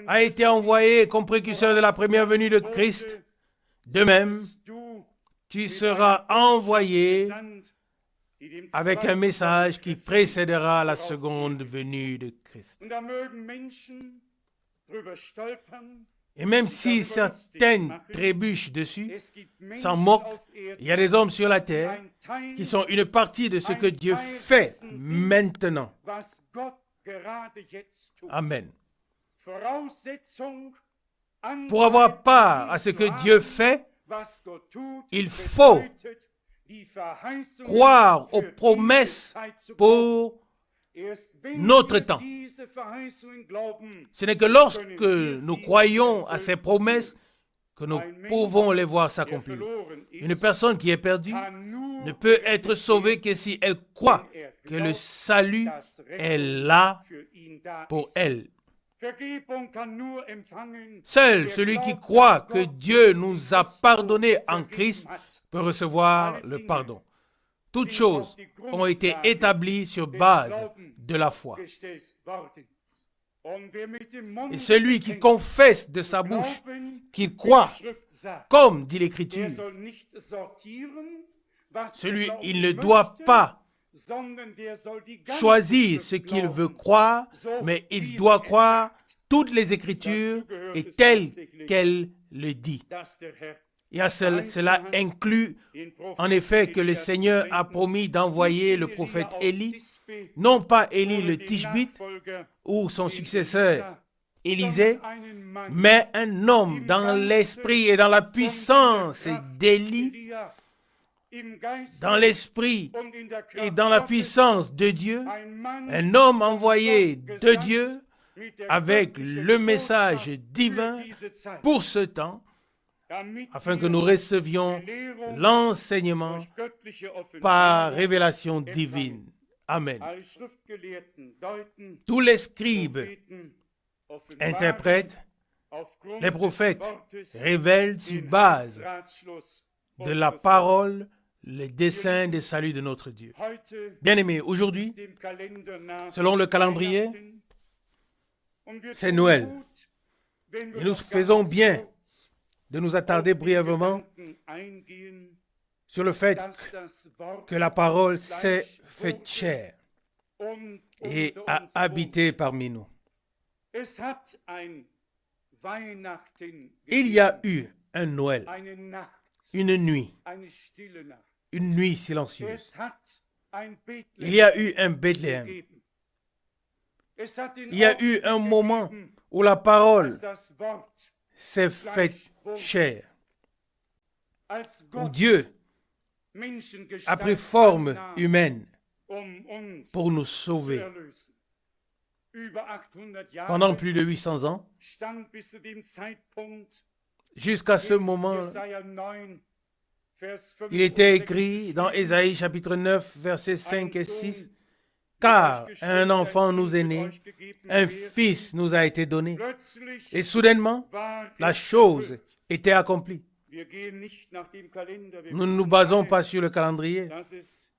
a été envoyé comme précurseur de la première venue de Christ, de même, tu seras envoyé avec un message qui précédera la seconde venue de Christ. Et même si certaines trébuchent dessus, s'en moquent, il y a des hommes sur la terre qui sont une partie de ce que Dieu fait maintenant. Amen. Pour avoir part à ce que Dieu fait, il faut croire aux promesses pour notre temps. Ce n'est que lorsque nous croyons à ces promesses que nous pouvons les voir s'accomplir. Une personne qui est perdue ne peut être sauvée que si elle croit que le salut est là pour elle. Seul celui qui croit que Dieu nous a pardonné en Christ peut recevoir le pardon. Toutes choses ont été établies sur base de la foi. Et celui qui confesse de sa bouche qu'il croit, comme dit l'Écriture, celui, il ne doit pas choisir ce qu'il veut croire, mais il doit croire toutes les Écritures et telles qu'elles le disent. Et cela inclut en effet que le Seigneur a promis d'envoyer le prophète Élie, non pas Élie le Tishbite ou son successeur Élisée, mais un homme dans l'esprit et dans la puissance d'Élie, dans l'esprit et dans la puissance de Dieu, un homme envoyé de Dieu avec le message divin pour ce temps, afin que nous recevions l'enseignement par révélation divine. Amen. Tous les scribes interprètent, les prophètes révèlent sur base de la parole les desseins des saluts de notre Dieu. Bien-aimés, aujourd'hui, selon le calendrier, c'est Noël. Et nous faisons bien de nous attarder brièvement sur le fait que la parole s'est faite chair et a habité parmi nous. Il y a eu un Noël, une nuit silencieuse. Il y a eu un Bethléem. Il y a eu un moment où la parole s'est faite chair, où Dieu a pris forme humaine pour nous sauver. Pendant plus de 800 ans, jusqu'à ce moment, il était écrit dans Ésaïe chapitre 9, versets 5 et 6, « Car un enfant nous est né, un fils nous a été donné. » Et soudainement, la chose était accomplie. Nous ne nous basons pas sur le calendrier.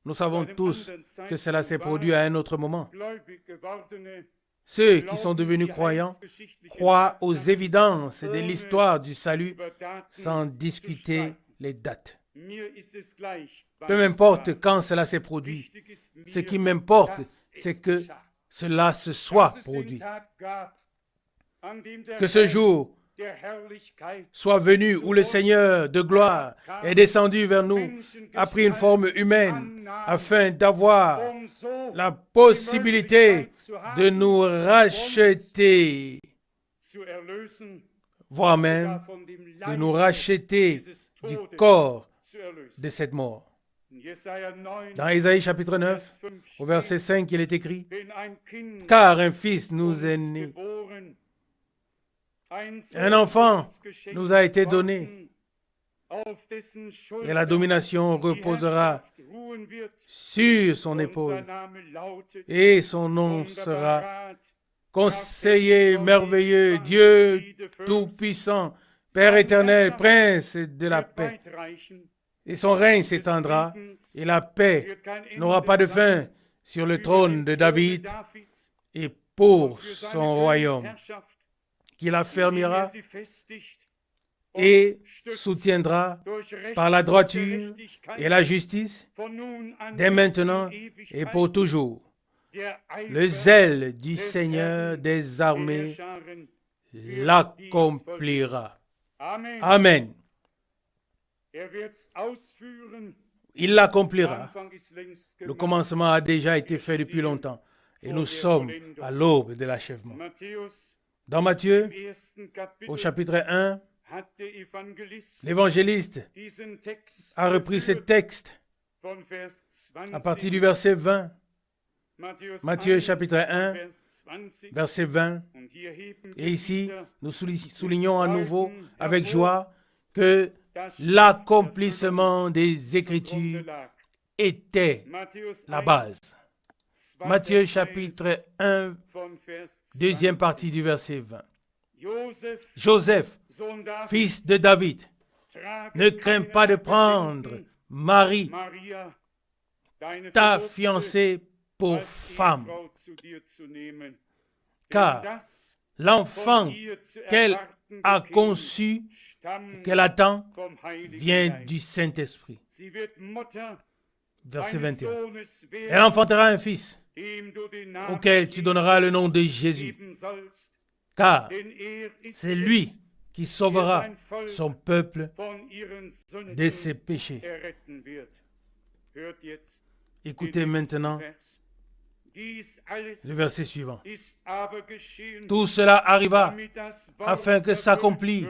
Nous savons tous que cela s'est produit à un autre moment. Ceux qui sont devenus croyants croient aux évidences de l'histoire du salut sans discuter les dates. Peu m'importe quand cela s'est produit. Ce qui m'importe, c'est que cela se soit produit. Que ce jour soit venu où le Seigneur de gloire est descendu vers nous, a pris une forme humaine afin d'avoir la possibilité de nous racheter, voire même de nous racheter du corps de cette mort. Dans Ésaïe chapitre 9, au verset 5, il est écrit « Car un fils nous est né, un enfant nous a été donné, et la domination reposera sur son épaule, et son nom sera Conseiller merveilleux, Dieu tout-puissant, Père éternel, Prince de la paix. Et son règne s'étendra, et la paix n'aura pas de fin sur le trône de David et pour son royaume, qu'il affermira et soutiendra par la droiture et la justice, dès maintenant et pour toujours. Le zèle du Seigneur des armées l'accomplira. Amen. Il l'accomplira. Le commencement a déjà été fait depuis longtemps et nous sommes à l'aube de l'achèvement. Dans Matthieu, im ersten Kapitel au chapitre 1, hat der Evangelist l'évangéliste diesen Text a repris ce geführt texte von Vers 20, à partir du verset 20. Matthieu 1, chapitre 1, Vers 20. verset 20. Und hier heben Et wir ici, wieder nous soulignons à nouveau avec joie que l'accomplissement des Écritures était la base. Matthieu chapitre 1, deuxième partie du verset 20. Joseph, fils de David, ne crains pas de prendre Marie, ta fiancée, pour femme, car l'enfant qu'elle a conçu, qu'elle attend, vient du Saint-Esprit. Verset 21. Elle enfantera un fils, auquel tu donneras le nom de Jésus, car c'est lui qui sauvera son peuple de ses péchés. Écoutez maintenant le verset suivant. Tout cela arriva afin que s'accomplisse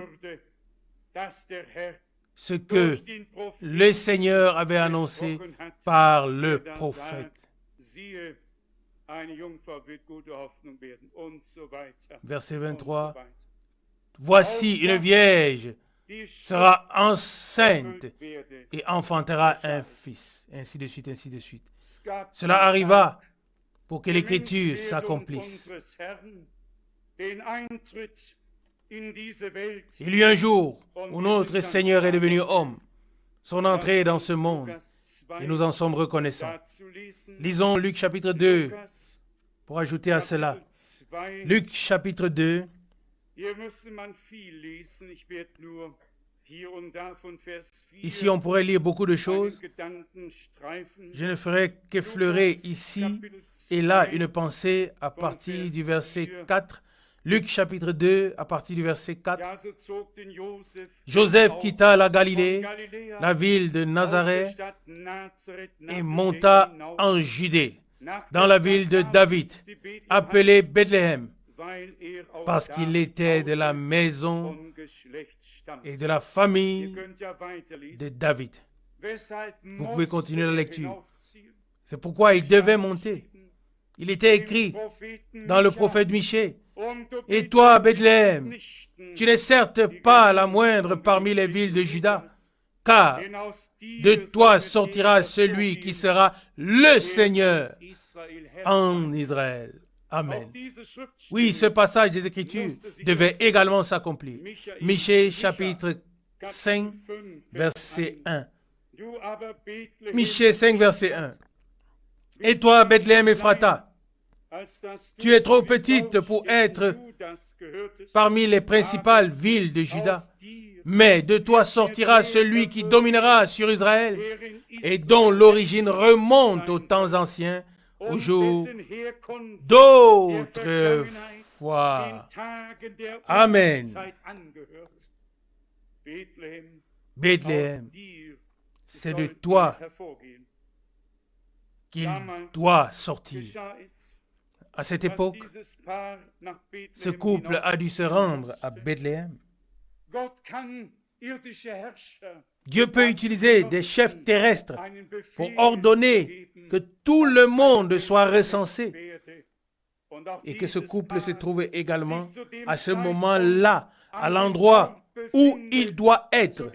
ce que le Seigneur avait annoncé par le prophète. Verset 23. Voici une vierge sera enceinte et enfantera un fils. Ainsi de suite, ainsi de suite. Cela arriva pour que l'Écriture s'accomplisse. Il y eut un jour où notre Seigneur est devenu homme. Son entrée dans ce monde, et nous en sommes reconnaissants. Lisons Luc chapitre 2 pour ajouter à cela. Luc chapitre 2. Ici, on pourrait lire beaucoup de choses. Je ne ferai qu'effleurer ici et là une pensée à partir du verset 4. Luc chapitre 2, à partir du verset 4. Joseph quitta la Galilée, la ville de Nazareth, et monta en Judée, dans la ville de David, appelée Bethléem, parce qu'il était de la maison et de la famille de David. Vous pouvez continuer la lecture. C'est pourquoi il devait monter. Il était écrit dans le prophète Michée. Et toi, Bethléem, tu n'es certes pas la moindre parmi les villes de Juda, car de toi sortira celui qui sera le Seigneur en Israël. Amen. Oui, ce passage des Écritures devait également s'accomplir. Michée chapitre 5, verset 1. Michée 5, verset 1. Et toi, Bethléem Ephrata, tu es trop petite pour être parmi les principales villes de Juda, mais de toi sortira celui qui dominera sur Israël et dont l'origine remonte aux temps anciens, aux jours d'autrefois. Amen. Bethléem, c'est de toi qu'il doit sortir. À cette époque, ce couple a dû se rendre à Bethléem. Dieu peut utiliser des chefs terrestres pour ordonner que tout le monde soit recensé et que ce couple se trouve également à ce moment-là, à l'endroit où il doit être,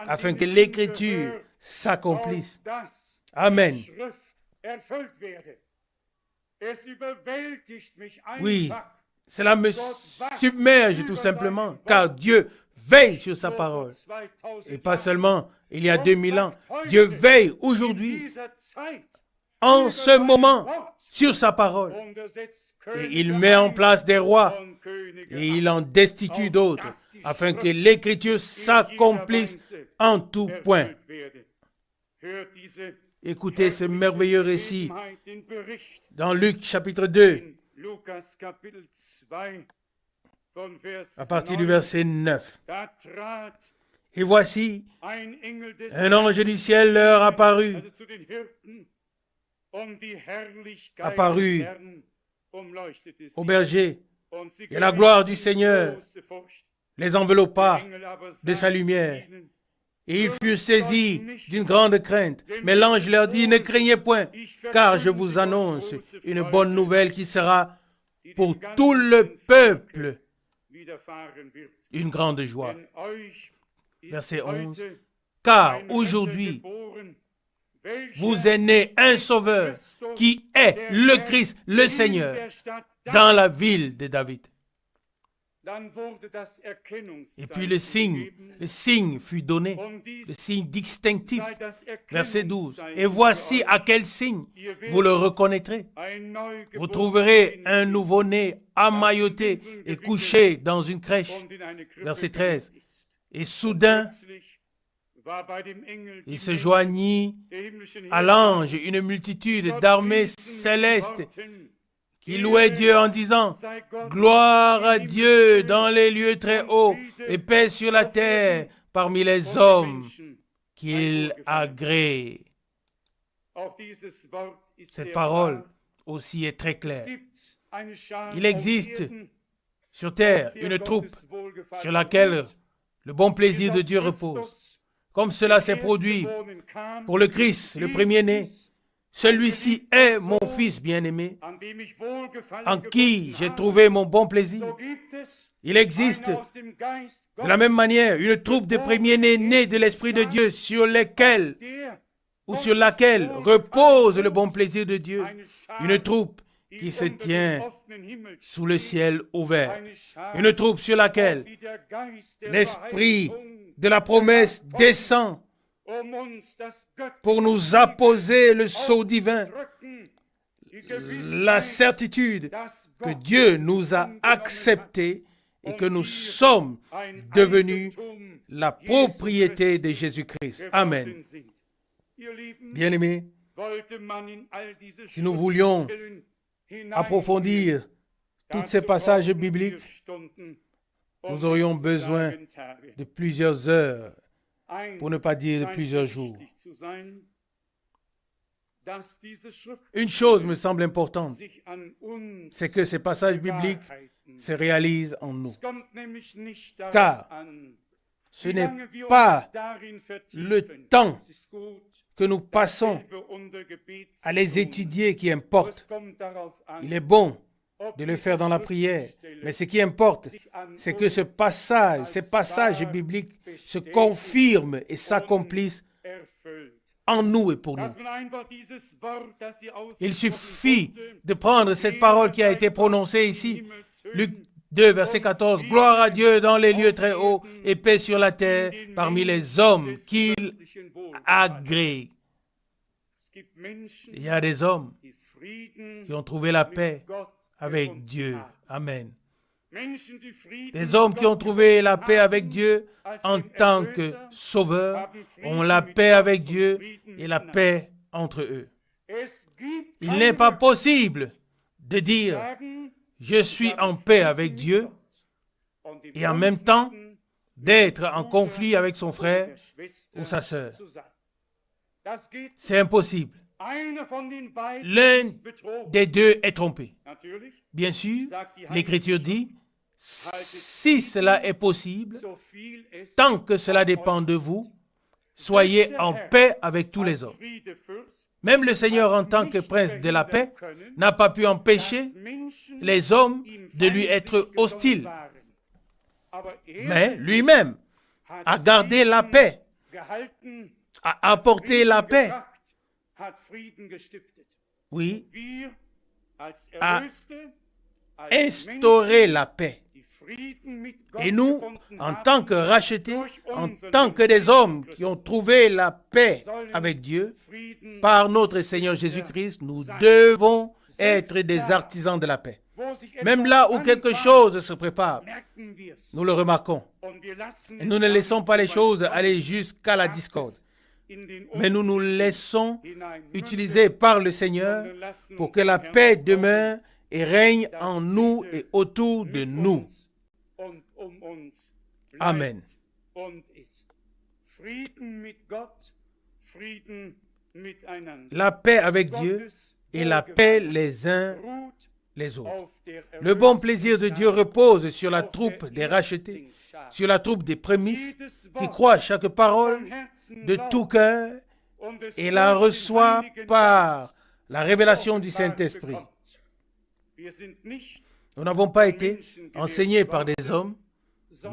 afin que l'Écriture s'accomplisse. Amen. Oui, cela me submerge tout simplement, car Dieu veille sur sa parole. Et pas seulement il y a 2000 ans, Dieu veille aujourd'hui, en ce moment, sur sa parole. Et il met en place des rois, et il en destitue d'autres, afin que l'Écriture s'accomplisse en tout point. Écoutez ce merveilleux récit dans Luc chapitre 2, à partir du verset 9. Et voici, un ange du ciel leur apparut aux bergers, Et la gloire du Seigneur les enveloppa de sa lumière. Et ils furent saisis d'une grande crainte. Mais l'ange leur dit, ne craignez point, car je vous annonce une bonne nouvelle qui sera pour tout le peuple une grande joie. Verset 11. Car aujourd'hui, vous est né un sauveur qui est le Christ, le Seigneur, dans la ville de David. Et puis le signe fut donné, le signe distinctif. Verset 12. Et voici à quel signe vous le reconnaîtrez. Vous trouverez un nouveau-né emmailloté et couché dans une crèche. Verset 13. Et soudain, il se joignit à l'ange une multitude d'armées célestes qui louait Dieu en disant « Gloire à Dieu dans les lieux très hauts et paix sur la terre parmi les hommes qu'il agrée. » Cette parole aussi est très claire. Il existe sur terre une troupe sur laquelle le bon plaisir de Dieu repose. Comme cela s'est produit pour le Christ, le premier-né. Celui-ci est mon Fils bien-aimé, en qui j'ai trouvé mon bon plaisir. Il existe de la même manière une troupe de premiers-nés nés de l'Esprit de Dieu sur laquelle repose le bon plaisir de Dieu. Une troupe qui se tient sous le ciel ouvert. Une troupe sur laquelle l'Esprit de la promesse descend pour nous apposer le sceau divin, la certitude que Dieu nous a acceptés et que nous sommes devenus la propriété de Jésus-Christ. Amen. Bien-aimés, si nous voulions approfondir tous ces passages bibliques, nous aurions besoin de plusieurs heures, pour ne pas dire de plusieurs jours. Une chose me semble importante, c'est que ces passages bibliques se réalisent en nous. Car ce n'est pas le temps que nous passons à les étudier qui importe. Il est bon de le faire dans la prière. Mais ce qui importe, c'est que ces passages bibliques se confirment et s'accomplissent en nous et pour nous. Il suffit de prendre cette parole qui a été prononcée ici. Luc 2, verset 14. Gloire à Dieu dans les lieux très hauts et paix sur la terre parmi les hommes qu'il agrée. Il y a des hommes qui ont trouvé la paix avec Dieu. Amen. Les hommes qui ont trouvé la paix avec Dieu en tant que sauveurs ont la paix avec Dieu et la paix entre eux. Il n'est pas possible de dire « je suis en paix avec Dieu » et en même temps d'être en conflit avec son frère ou sa sœur. C'est impossible. L'un des deux est trompé. Bien sûr, l'Écriture dit, si cela est possible, tant que cela dépend de vous, soyez en paix avec tous les hommes. Même le Seigneur, en tant que prince de la paix, n'a pas pu empêcher les hommes de lui être hostiles. Mais lui-même a gardé la paix, a apporté la paix. Oui, a instauré la paix. Et nous, en tant que rachetés, en tant que des hommes qui ont trouvé la paix avec Dieu, par notre Seigneur Jésus-Christ, nous devons être des artisans de la paix. Même là où quelque chose se prépare, nous le remarquons. Et nous ne laissons pas les choses aller jusqu'à la discorde. Mais nous nous laissons utiliser par le Seigneur pour que la paix demeure et règne en nous et autour de nous. Amen. La paix avec Dieu et la paix les uns les autres. Le bon plaisir de Dieu repose sur la troupe des rachetés, sur la troupe des prémices, qui croient chaque parole de tout cœur et la reçoit par la révélation du Saint-Esprit. Nous n'avons pas été enseignés par des hommes,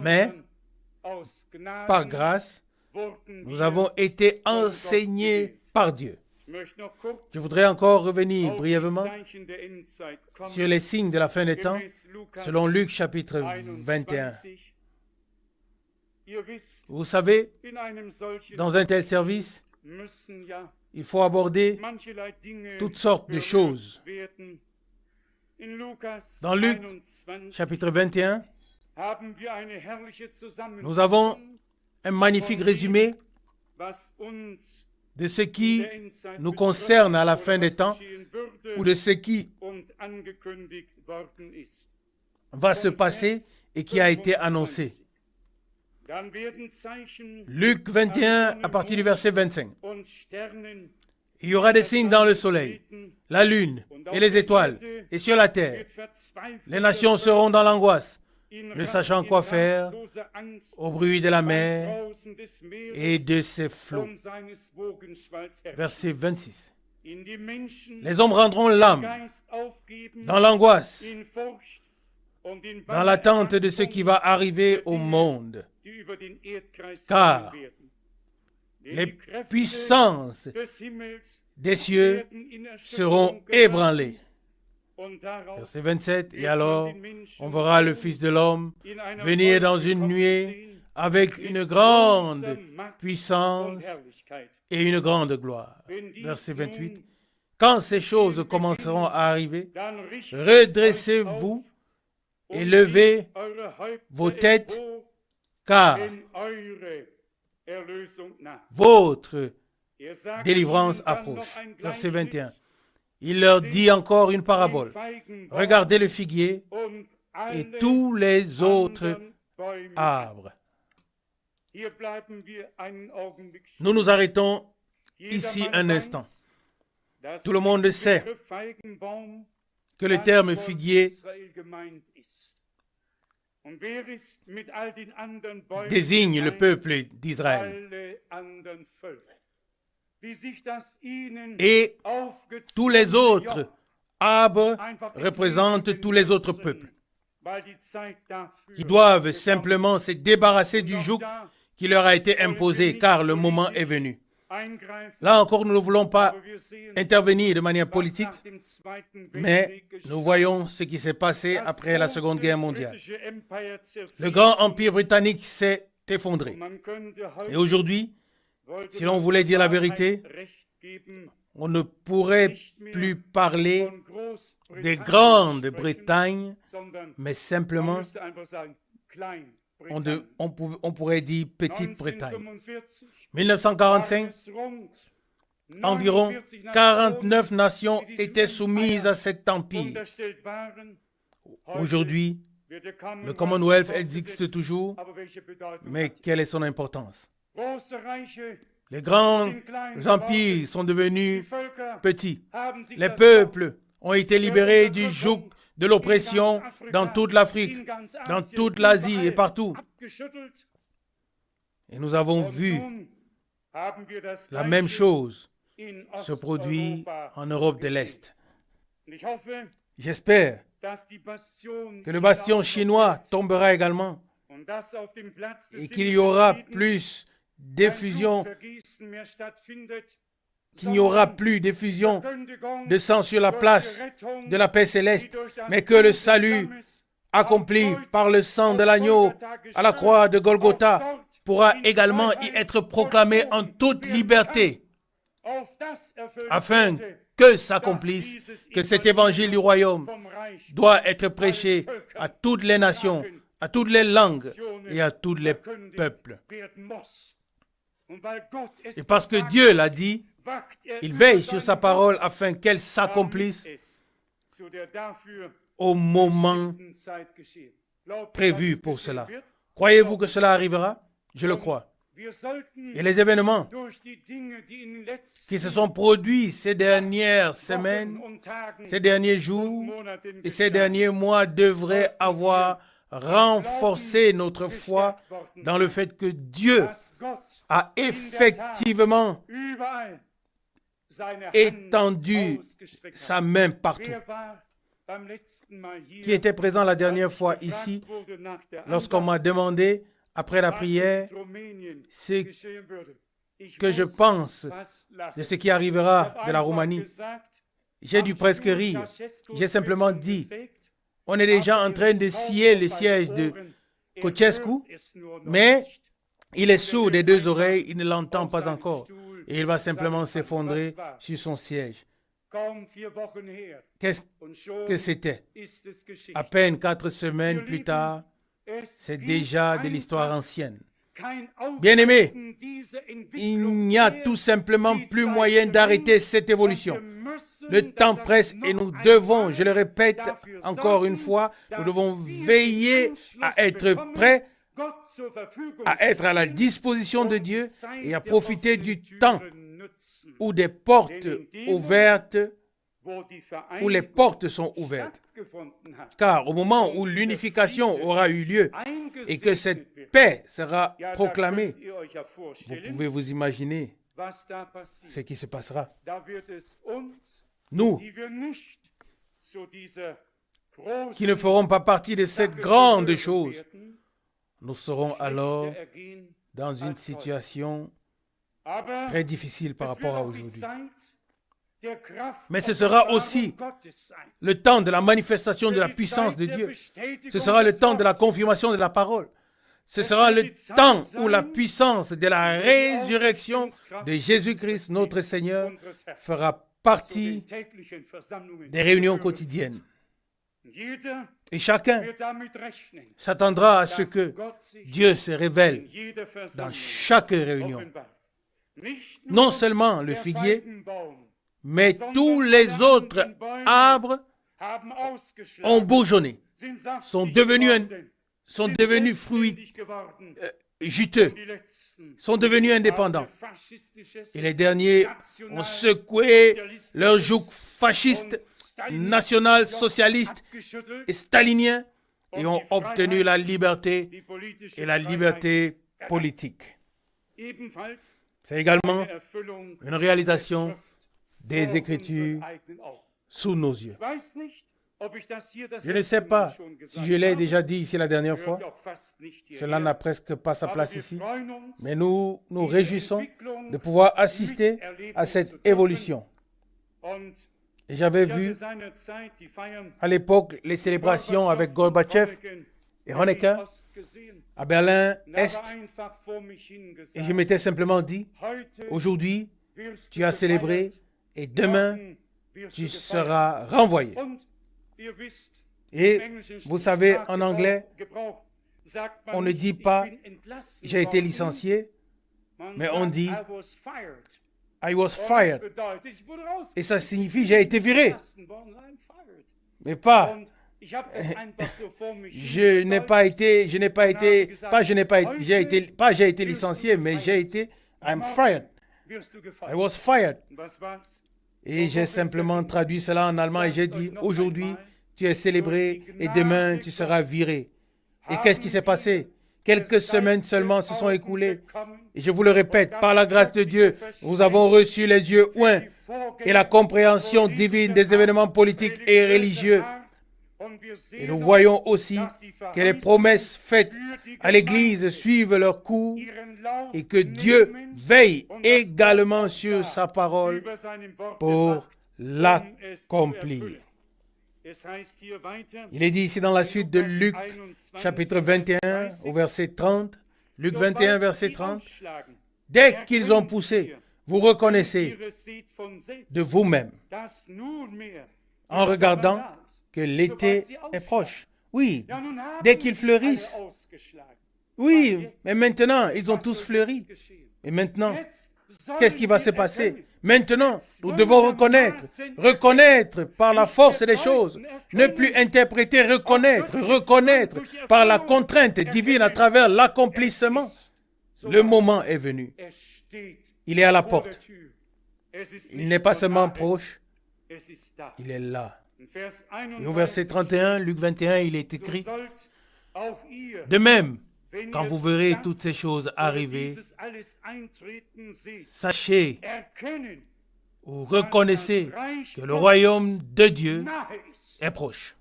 mais par grâce, nous avons été enseignés par Dieu. Je voudrais encore revenir brièvement sur les signes de la fin des temps, selon Luc chapitre 21. Vous savez, dans un tel service, il faut aborder toutes sortes de choses. Dans Luc chapitre 21, nous avons un magnifique résumé de ce qui nous concerne à la fin des temps ou de ce qui va se passer et qui a été annoncé. Luc 21, à partir du verset 25. Il y aura des signes dans le soleil, la lune et les étoiles, et sur la terre. Les nations seront dans l'angoisse, ne sachant quoi faire, au bruit de la mer et de ses flots. Verset 26. Les hommes rendront l'âme dans l'angoisse, dans l'attente de ce qui va arriver au monde, car les puissances des cieux seront ébranlées. Verset 27, et alors on verra le Fils de l'homme venir dans une nuée avec une grande puissance et une grande gloire. Verset 28, quand ces choses commenceront à arriver, redressez-vous et levez vos têtes, car votre délivrance approche. Verset 21. Il leur dit encore une parabole. Regardez le figuier et tous les autres arbres. Nous nous arrêtons ici un instant. Tout le monde sait que le terme figuier désigne le peuple d'Israël. Et tous les autres arbres représentent tous les autres peuples qui doivent simplement se débarrasser du joug qui leur a été imposé, car le moment est venu. Là encore, nous ne voulons pas intervenir de manière politique, mais nous voyons ce qui s'est passé après la Seconde Guerre mondiale. Le grand empire britannique s'est effondré. Et aujourd'hui, si l'on voulait dire la vérité, on ne pourrait plus parler de Grande-Bretagne, mais simplement, on pourrait dire Petite-Bretagne. 1945, environ 49 nations étaient soumises à cet empire. Aujourd'hui, le Commonwealth existe toujours, mais quelle est son importance? Les grands empires sont devenus petits. Les peuples ont été libérés du joug de l'oppression dans toute l'Afrique, dans toute l'Asie et partout. Et nous avons vu la même chose se produire en Europe de l'Est. J'espère que le bastion chinois tombera également et qu'il y aura plus d'effusion, qu'il n'y aura plus d'effusion de sang sur la place de la paix céleste, mais que le salut accompli par le sang de l'agneau à la croix de Golgotha pourra également y être proclamé en toute liberté, afin que s'accomplisse, que cet évangile du royaume doit être prêché à toutes les nations, à toutes les langues et à tous les peuples. Et parce que Dieu l'a dit, il veille sur sa parole afin qu'elle s'accomplisse au moment prévu pour cela. Croyez-vous que cela arrivera? Je le crois. Et les événements qui se sont produits ces dernières semaines, ces derniers jours et ces derniers mois devraient avoir renforcé notre foi dans le fait que Dieu a effectivement étendu sa main partout. Qui était présent la dernière fois ici, lorsqu'on m'a demandé, après la prière, ce que je pense de ce qui arrivera de la Roumanie. J'ai dû presque rire. J'ai simplement dit, on est déjà en train de scier le siège de Ceausescu, mais il est sourd des deux oreilles, il ne l'entend pas encore. Et il va simplement s'effondrer sur son siège. Qu'est-ce que c'était? À peine 4 semaines plus tard, c'est déjà de l'histoire ancienne. Bien-aimés, il n'y a tout simplement plus moyen d'arrêter cette évolution. Le temps presse et nous devons, je le répète encore une fois, nous devons veiller à être prêts, à être à la disposition de Dieu et à profiter du temps où des portes ouvertes, où les portes sont ouvertes. Car au moment où l'unification aura eu lieu et que cette paix sera proclamée, vous pouvez vous imaginer ce qui se passera. Nous, qui ne ferons pas partie de cette grande chose, nous serons alors dans une situation très difficile par rapport à aujourd'hui. Mais ce sera aussi le temps de la manifestation de la puissance de Dieu. Ce sera le temps de la confirmation de la parole. Ce sera le temps où la puissance de la résurrection de Jésus-Christ, notre Seigneur, fera partie des réunions quotidiennes. Et chacun s'attendra à ce que Dieu se révèle dans chaque réunion. Non seulement le figuier, mais tous les autres arbres ont bourgeonné, sont devenus fruits juteux, sont devenus indépendants. Et les derniers ont secoué leur joug fasciste, national, socialiste et stalinien et ont obtenu la liberté et la liberté politique. C'est également une réalisation des Écritures sous nos yeux. Je ne sais pas si je l'ai déjà dit ici la dernière fois. Cela n'a presque pas sa place ici. Mais nous nous réjouissons de pouvoir assister à cette évolution. Et j'avais vu à l'époque les célébrations avec Gorbatchev et Honecker à Berlin-Est. Et je m'étais simplement dit, aujourd'hui, tu as célébré et demain, tu seras renvoyé. Et vous savez, en anglais, on ne dit pas « j'ai été licencié », mais on dit « I was fired ». Et ça signifie « j'ai été viré ». Mais pas « j'ai été licencié », mais j'ai été « I'm fired ». I was fired. Et j'ai simplement traduit cela en allemand et j'ai dit, aujourd'hui, tu es célébré et demain, tu seras viré. Et qu'est-ce qui s'est passé? Quelques semaines seulement se sont écoulées. Et je vous le répète, par la grâce de Dieu, nous avons reçu les yeux ouints et la compréhension divine des événements politiques et religieux. Et nous voyons aussi que les promesses faites à l'Église suivent leur cours et que Dieu veille également sur sa parole pour l'accomplir. Il est dit ici dans la suite de Luc, chapitre 21, au verset 30. Luc 21, verset 30. Dès qu'ils ont poussé, vous reconnaissez de vous-même, en regardant que l'été est proche. Oui, dès qu'ils fleurissent. Oui, mais maintenant, ils ont tous fleuri. Et maintenant, qu'est-ce qui va se passer? Maintenant, nous devons reconnaître par la force des choses, ne plus interpréter, reconnaître par la contrainte divine à travers l'accomplissement. Le moment est venu. Il est à la porte. Il n'est pas seulement proche, il est là. Et au verset 31, Luc 21, il est écrit, de même, quand vous verrez toutes ces choses arriver, sachez ou reconnaissez que le royaume de Dieu est proche.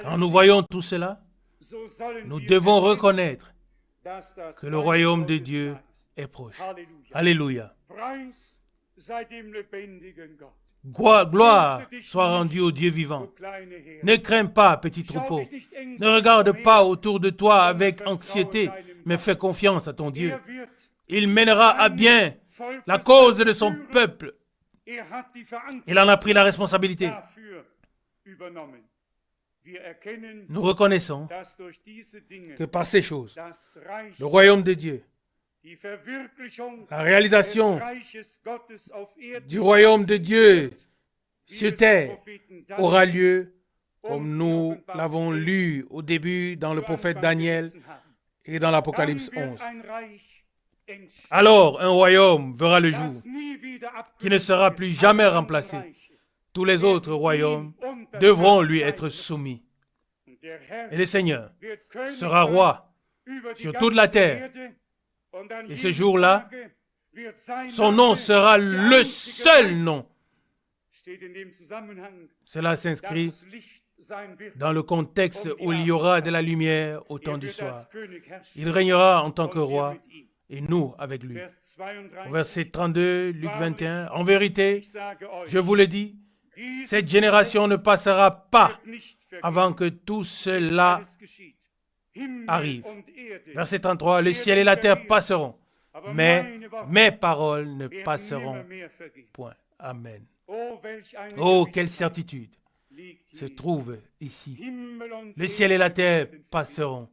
Quand nous voyons tout cela, nous devons reconnaître que le royaume de Dieu est proche. Alléluia. Gloire soit rendue au Dieu vivant. Ne crains pas, petit troupeau. Ne regarde pas autour de toi avec anxiété, mais fais confiance à ton Dieu. Il mènera à bien la cause de son peuple. Il en a pris la responsabilité. Nous reconnaissons que par ces choses, le royaume de Dieu, la réalisation du royaume de Dieu sur terre aura lieu comme nous l'avons lu au début dans le prophète Daniel et dans l'Apocalypse 11. Alors un royaume verra le jour qui ne sera plus jamais remplacé. Tous les autres royaumes devront lui être soumis. Et le Seigneur sera roi sur toute la terre. Et ce jour-là, son nom sera le seul nom. Cela s'inscrit dans le contexte où il y aura de la lumière au temps du soir. Il régnera en tant que roi et nous avec lui. Au verset 32, Luc 21, en vérité, je vous le dis, cette génération ne passera pas avant que tout cela arrive. Verset 33, le ciel et la terre passeront, mais mes paroles ne passeront point. Amen. Oh, quelle certitude se trouve ici. Le ciel et la terre passeront.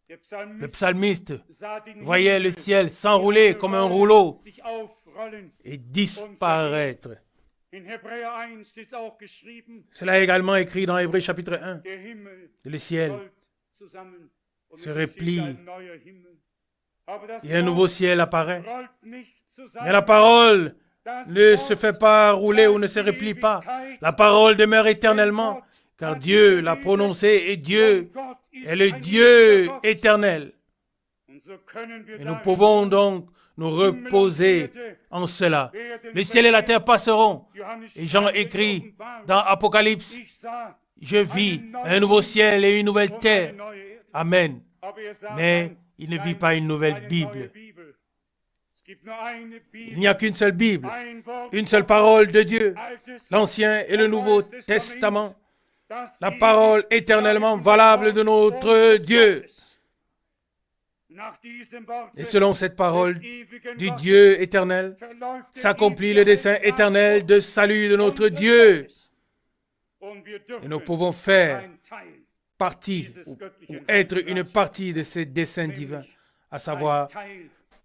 Le psalmiste voyait le ciel s'enrouler comme un rouleau et disparaître. Cela est également écrit dans Hébreux chapitre 1. Le ciel se replie et un nouveau ciel apparaît. Mais la parole ne se fait pas rouler ou ne se replie pas. La parole demeure éternellement, car Dieu l'a prononcée et Dieu est le Dieu éternel. Et nous pouvons donc nous reposer en cela. Le ciel et la terre passeront. Et Jean écrit dans Apocalypse, je vis un nouveau ciel et une nouvelle terre. Amen. Mais il ne vit pas une nouvelle Bible. Il n'y a qu'une seule Bible, une seule parole de Dieu, l'Ancien et le Nouveau Testament, la parole éternellement valable de notre Dieu. Et selon cette parole du Dieu éternel, s'accomplit le dessein éternel de salut de notre Dieu. Et nous pouvons faire partie ou être une partie de ce dessein divin, à savoir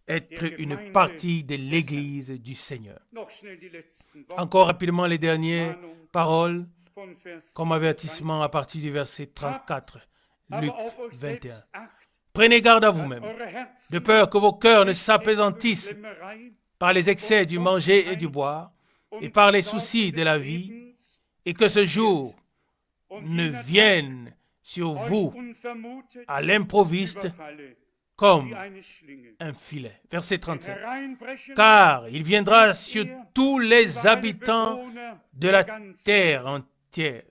être une partie de l'Église du Seigneur. Encore rapidement les dernières paroles comme avertissement à partir du verset 34, Luc 21. Prenez garde à vous-même, de peur que vos cœurs ne s'appesantissent par les excès du manger et du boire, et par les soucis de la vie, et que ce jour ne vienne sur vous à l'improviste comme un filet. Verset 37. Car il viendra sur tous les habitants de la terre entière.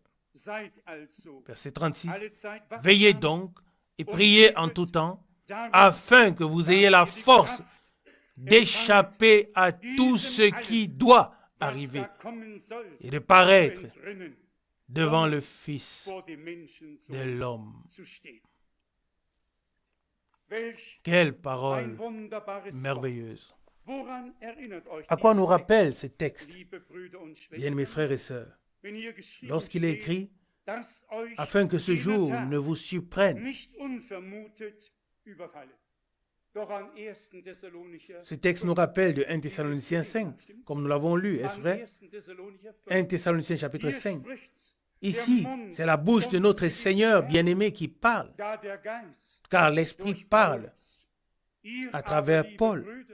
Verset 36. Veillez donc et priez en tout temps, afin que vous ayez la force d'échapper à tout ce qui doit arriver et de paraître devant le Fils de l'homme. Quelle parole merveilleuse! À quoi nous rappelle ce texte, bien mes frères et sœurs, lorsqu'il est écrit afin que ce jour ne vous surprenne. Ce texte nous rappelle de 1 Thessaloniciens 5, comme nous l'avons lu, est-ce vrai? 1 Thessaloniciens chapitre 5. Ici, c'est la bouche de notre Seigneur bien-aimé qui parle, car l'Esprit parle à travers Paul.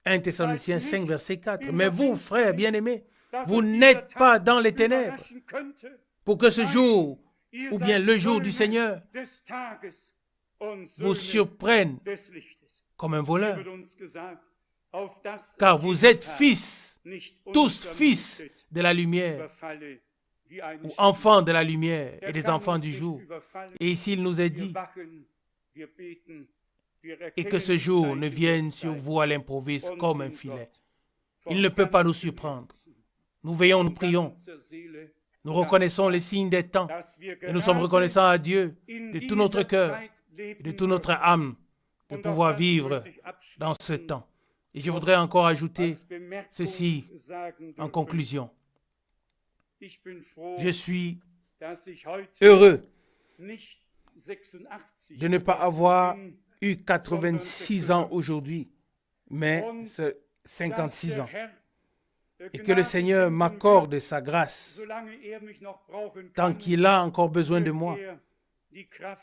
1 Thessaloniciens 5, verset 4. Mais vous, frères bien-aimés, vous n'êtes pas dans les ténèbres pour que ce jour, ou bien le jour du Seigneur, vous surprenne comme un voleur. Car vous êtes fils, tous fils de la lumière, ou enfants de la lumière et des enfants du jour. Et ici, il nous est dit, et que ce jour ne vienne sur vous à l'improviste comme un filet. Il ne peut pas nous surprendre. Nous veillons, nous prions. Nous reconnaissons les signes des temps. Et nous sommes reconnaissants à Dieu de tout notre cœur, et de toute notre âme, de pouvoir vivre dans ce temps. Et je voudrais encore ajouter ceci en conclusion. Je suis heureux de ne pas avoir eu 86 ans aujourd'hui, mais 56 ans. Et que le Seigneur m'accorde sa grâce. Tant qu'il a encore besoin de moi,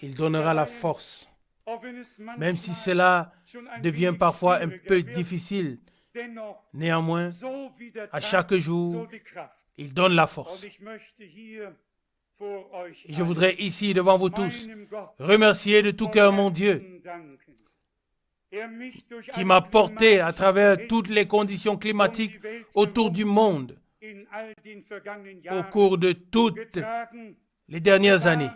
il donnera la force. Même si cela devient parfois un peu difficile, néanmoins, à chaque jour, il donne la force. Et je voudrais ici, devant vous tous, remercier de tout cœur mon Dieu, qui m'a porté à travers toutes les conditions climatiques autour du monde, au cours de toutes les dernières années,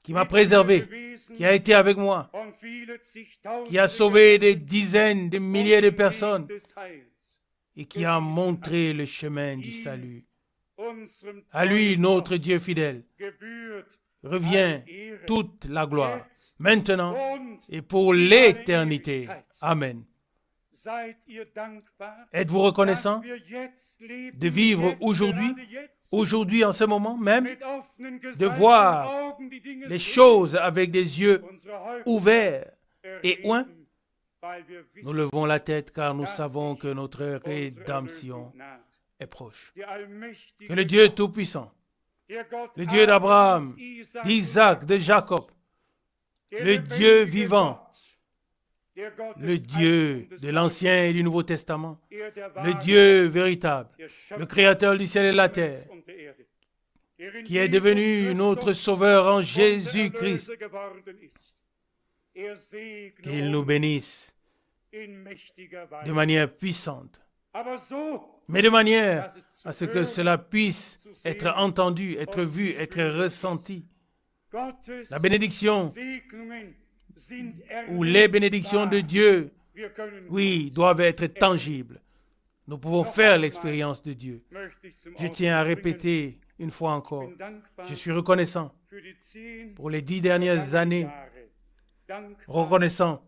qui m'a préservé, qui a été avec moi, qui a sauvé des dizaines de milliers de personnes et qui a montré le chemin du salut. À lui, notre Dieu fidèle, revient toute la gloire, maintenant et pour l'éternité. Amen. Êtes-vous reconnaissant de vivre aujourd'hui en ce moment même, de voir les choses avec des yeux ouverts et ouins? Nous levons la tête car nous savons que notre rédemption est proche. Que le Dieu Tout-Puissant, le Dieu d'Abraham, d'Isaac, de Jacob, le Dieu vivant, le Dieu de l'Ancien et du Nouveau Testament, le Dieu véritable, le Créateur du ciel et de la terre, qui est devenu notre Sauveur en Jésus-Christ, qu'il nous bénisse de manière puissante, mais de manière à ce que cela puisse être entendu, être vu, être ressenti. La bénédiction ou les bénédictions de Dieu, oui, doivent être tangibles. Nous pouvons faire l'expérience de Dieu. Je tiens à répéter une fois encore, je suis reconnaissant pour les 10 dernières années, reconnaissant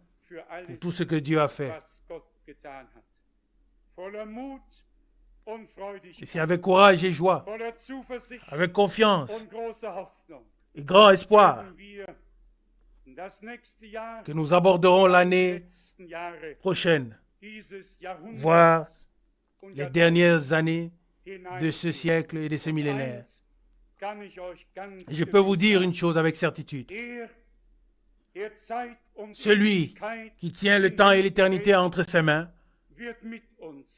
pour tout ce que Dieu a fait. Et c'est avec courage et joie, avec confiance et grand espoir que nous aborderons l'année prochaine, voire les dernières années de ce siècle et de ce millénaire. Je peux vous dire une chose avec certitude. Celui qui tient le temps et l'éternité entre ses mains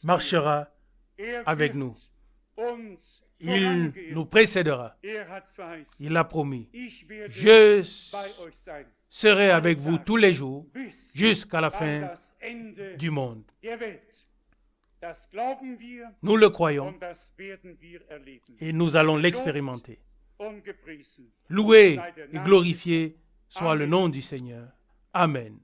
marchera avec nous. Il nous précédera. Il l'a promis. Je serai avec vous tous les jours jusqu'à la fin du monde. Nous le croyons et nous allons l'expérimenter. Loué et glorifié soit le nom du Seigneur. Amen.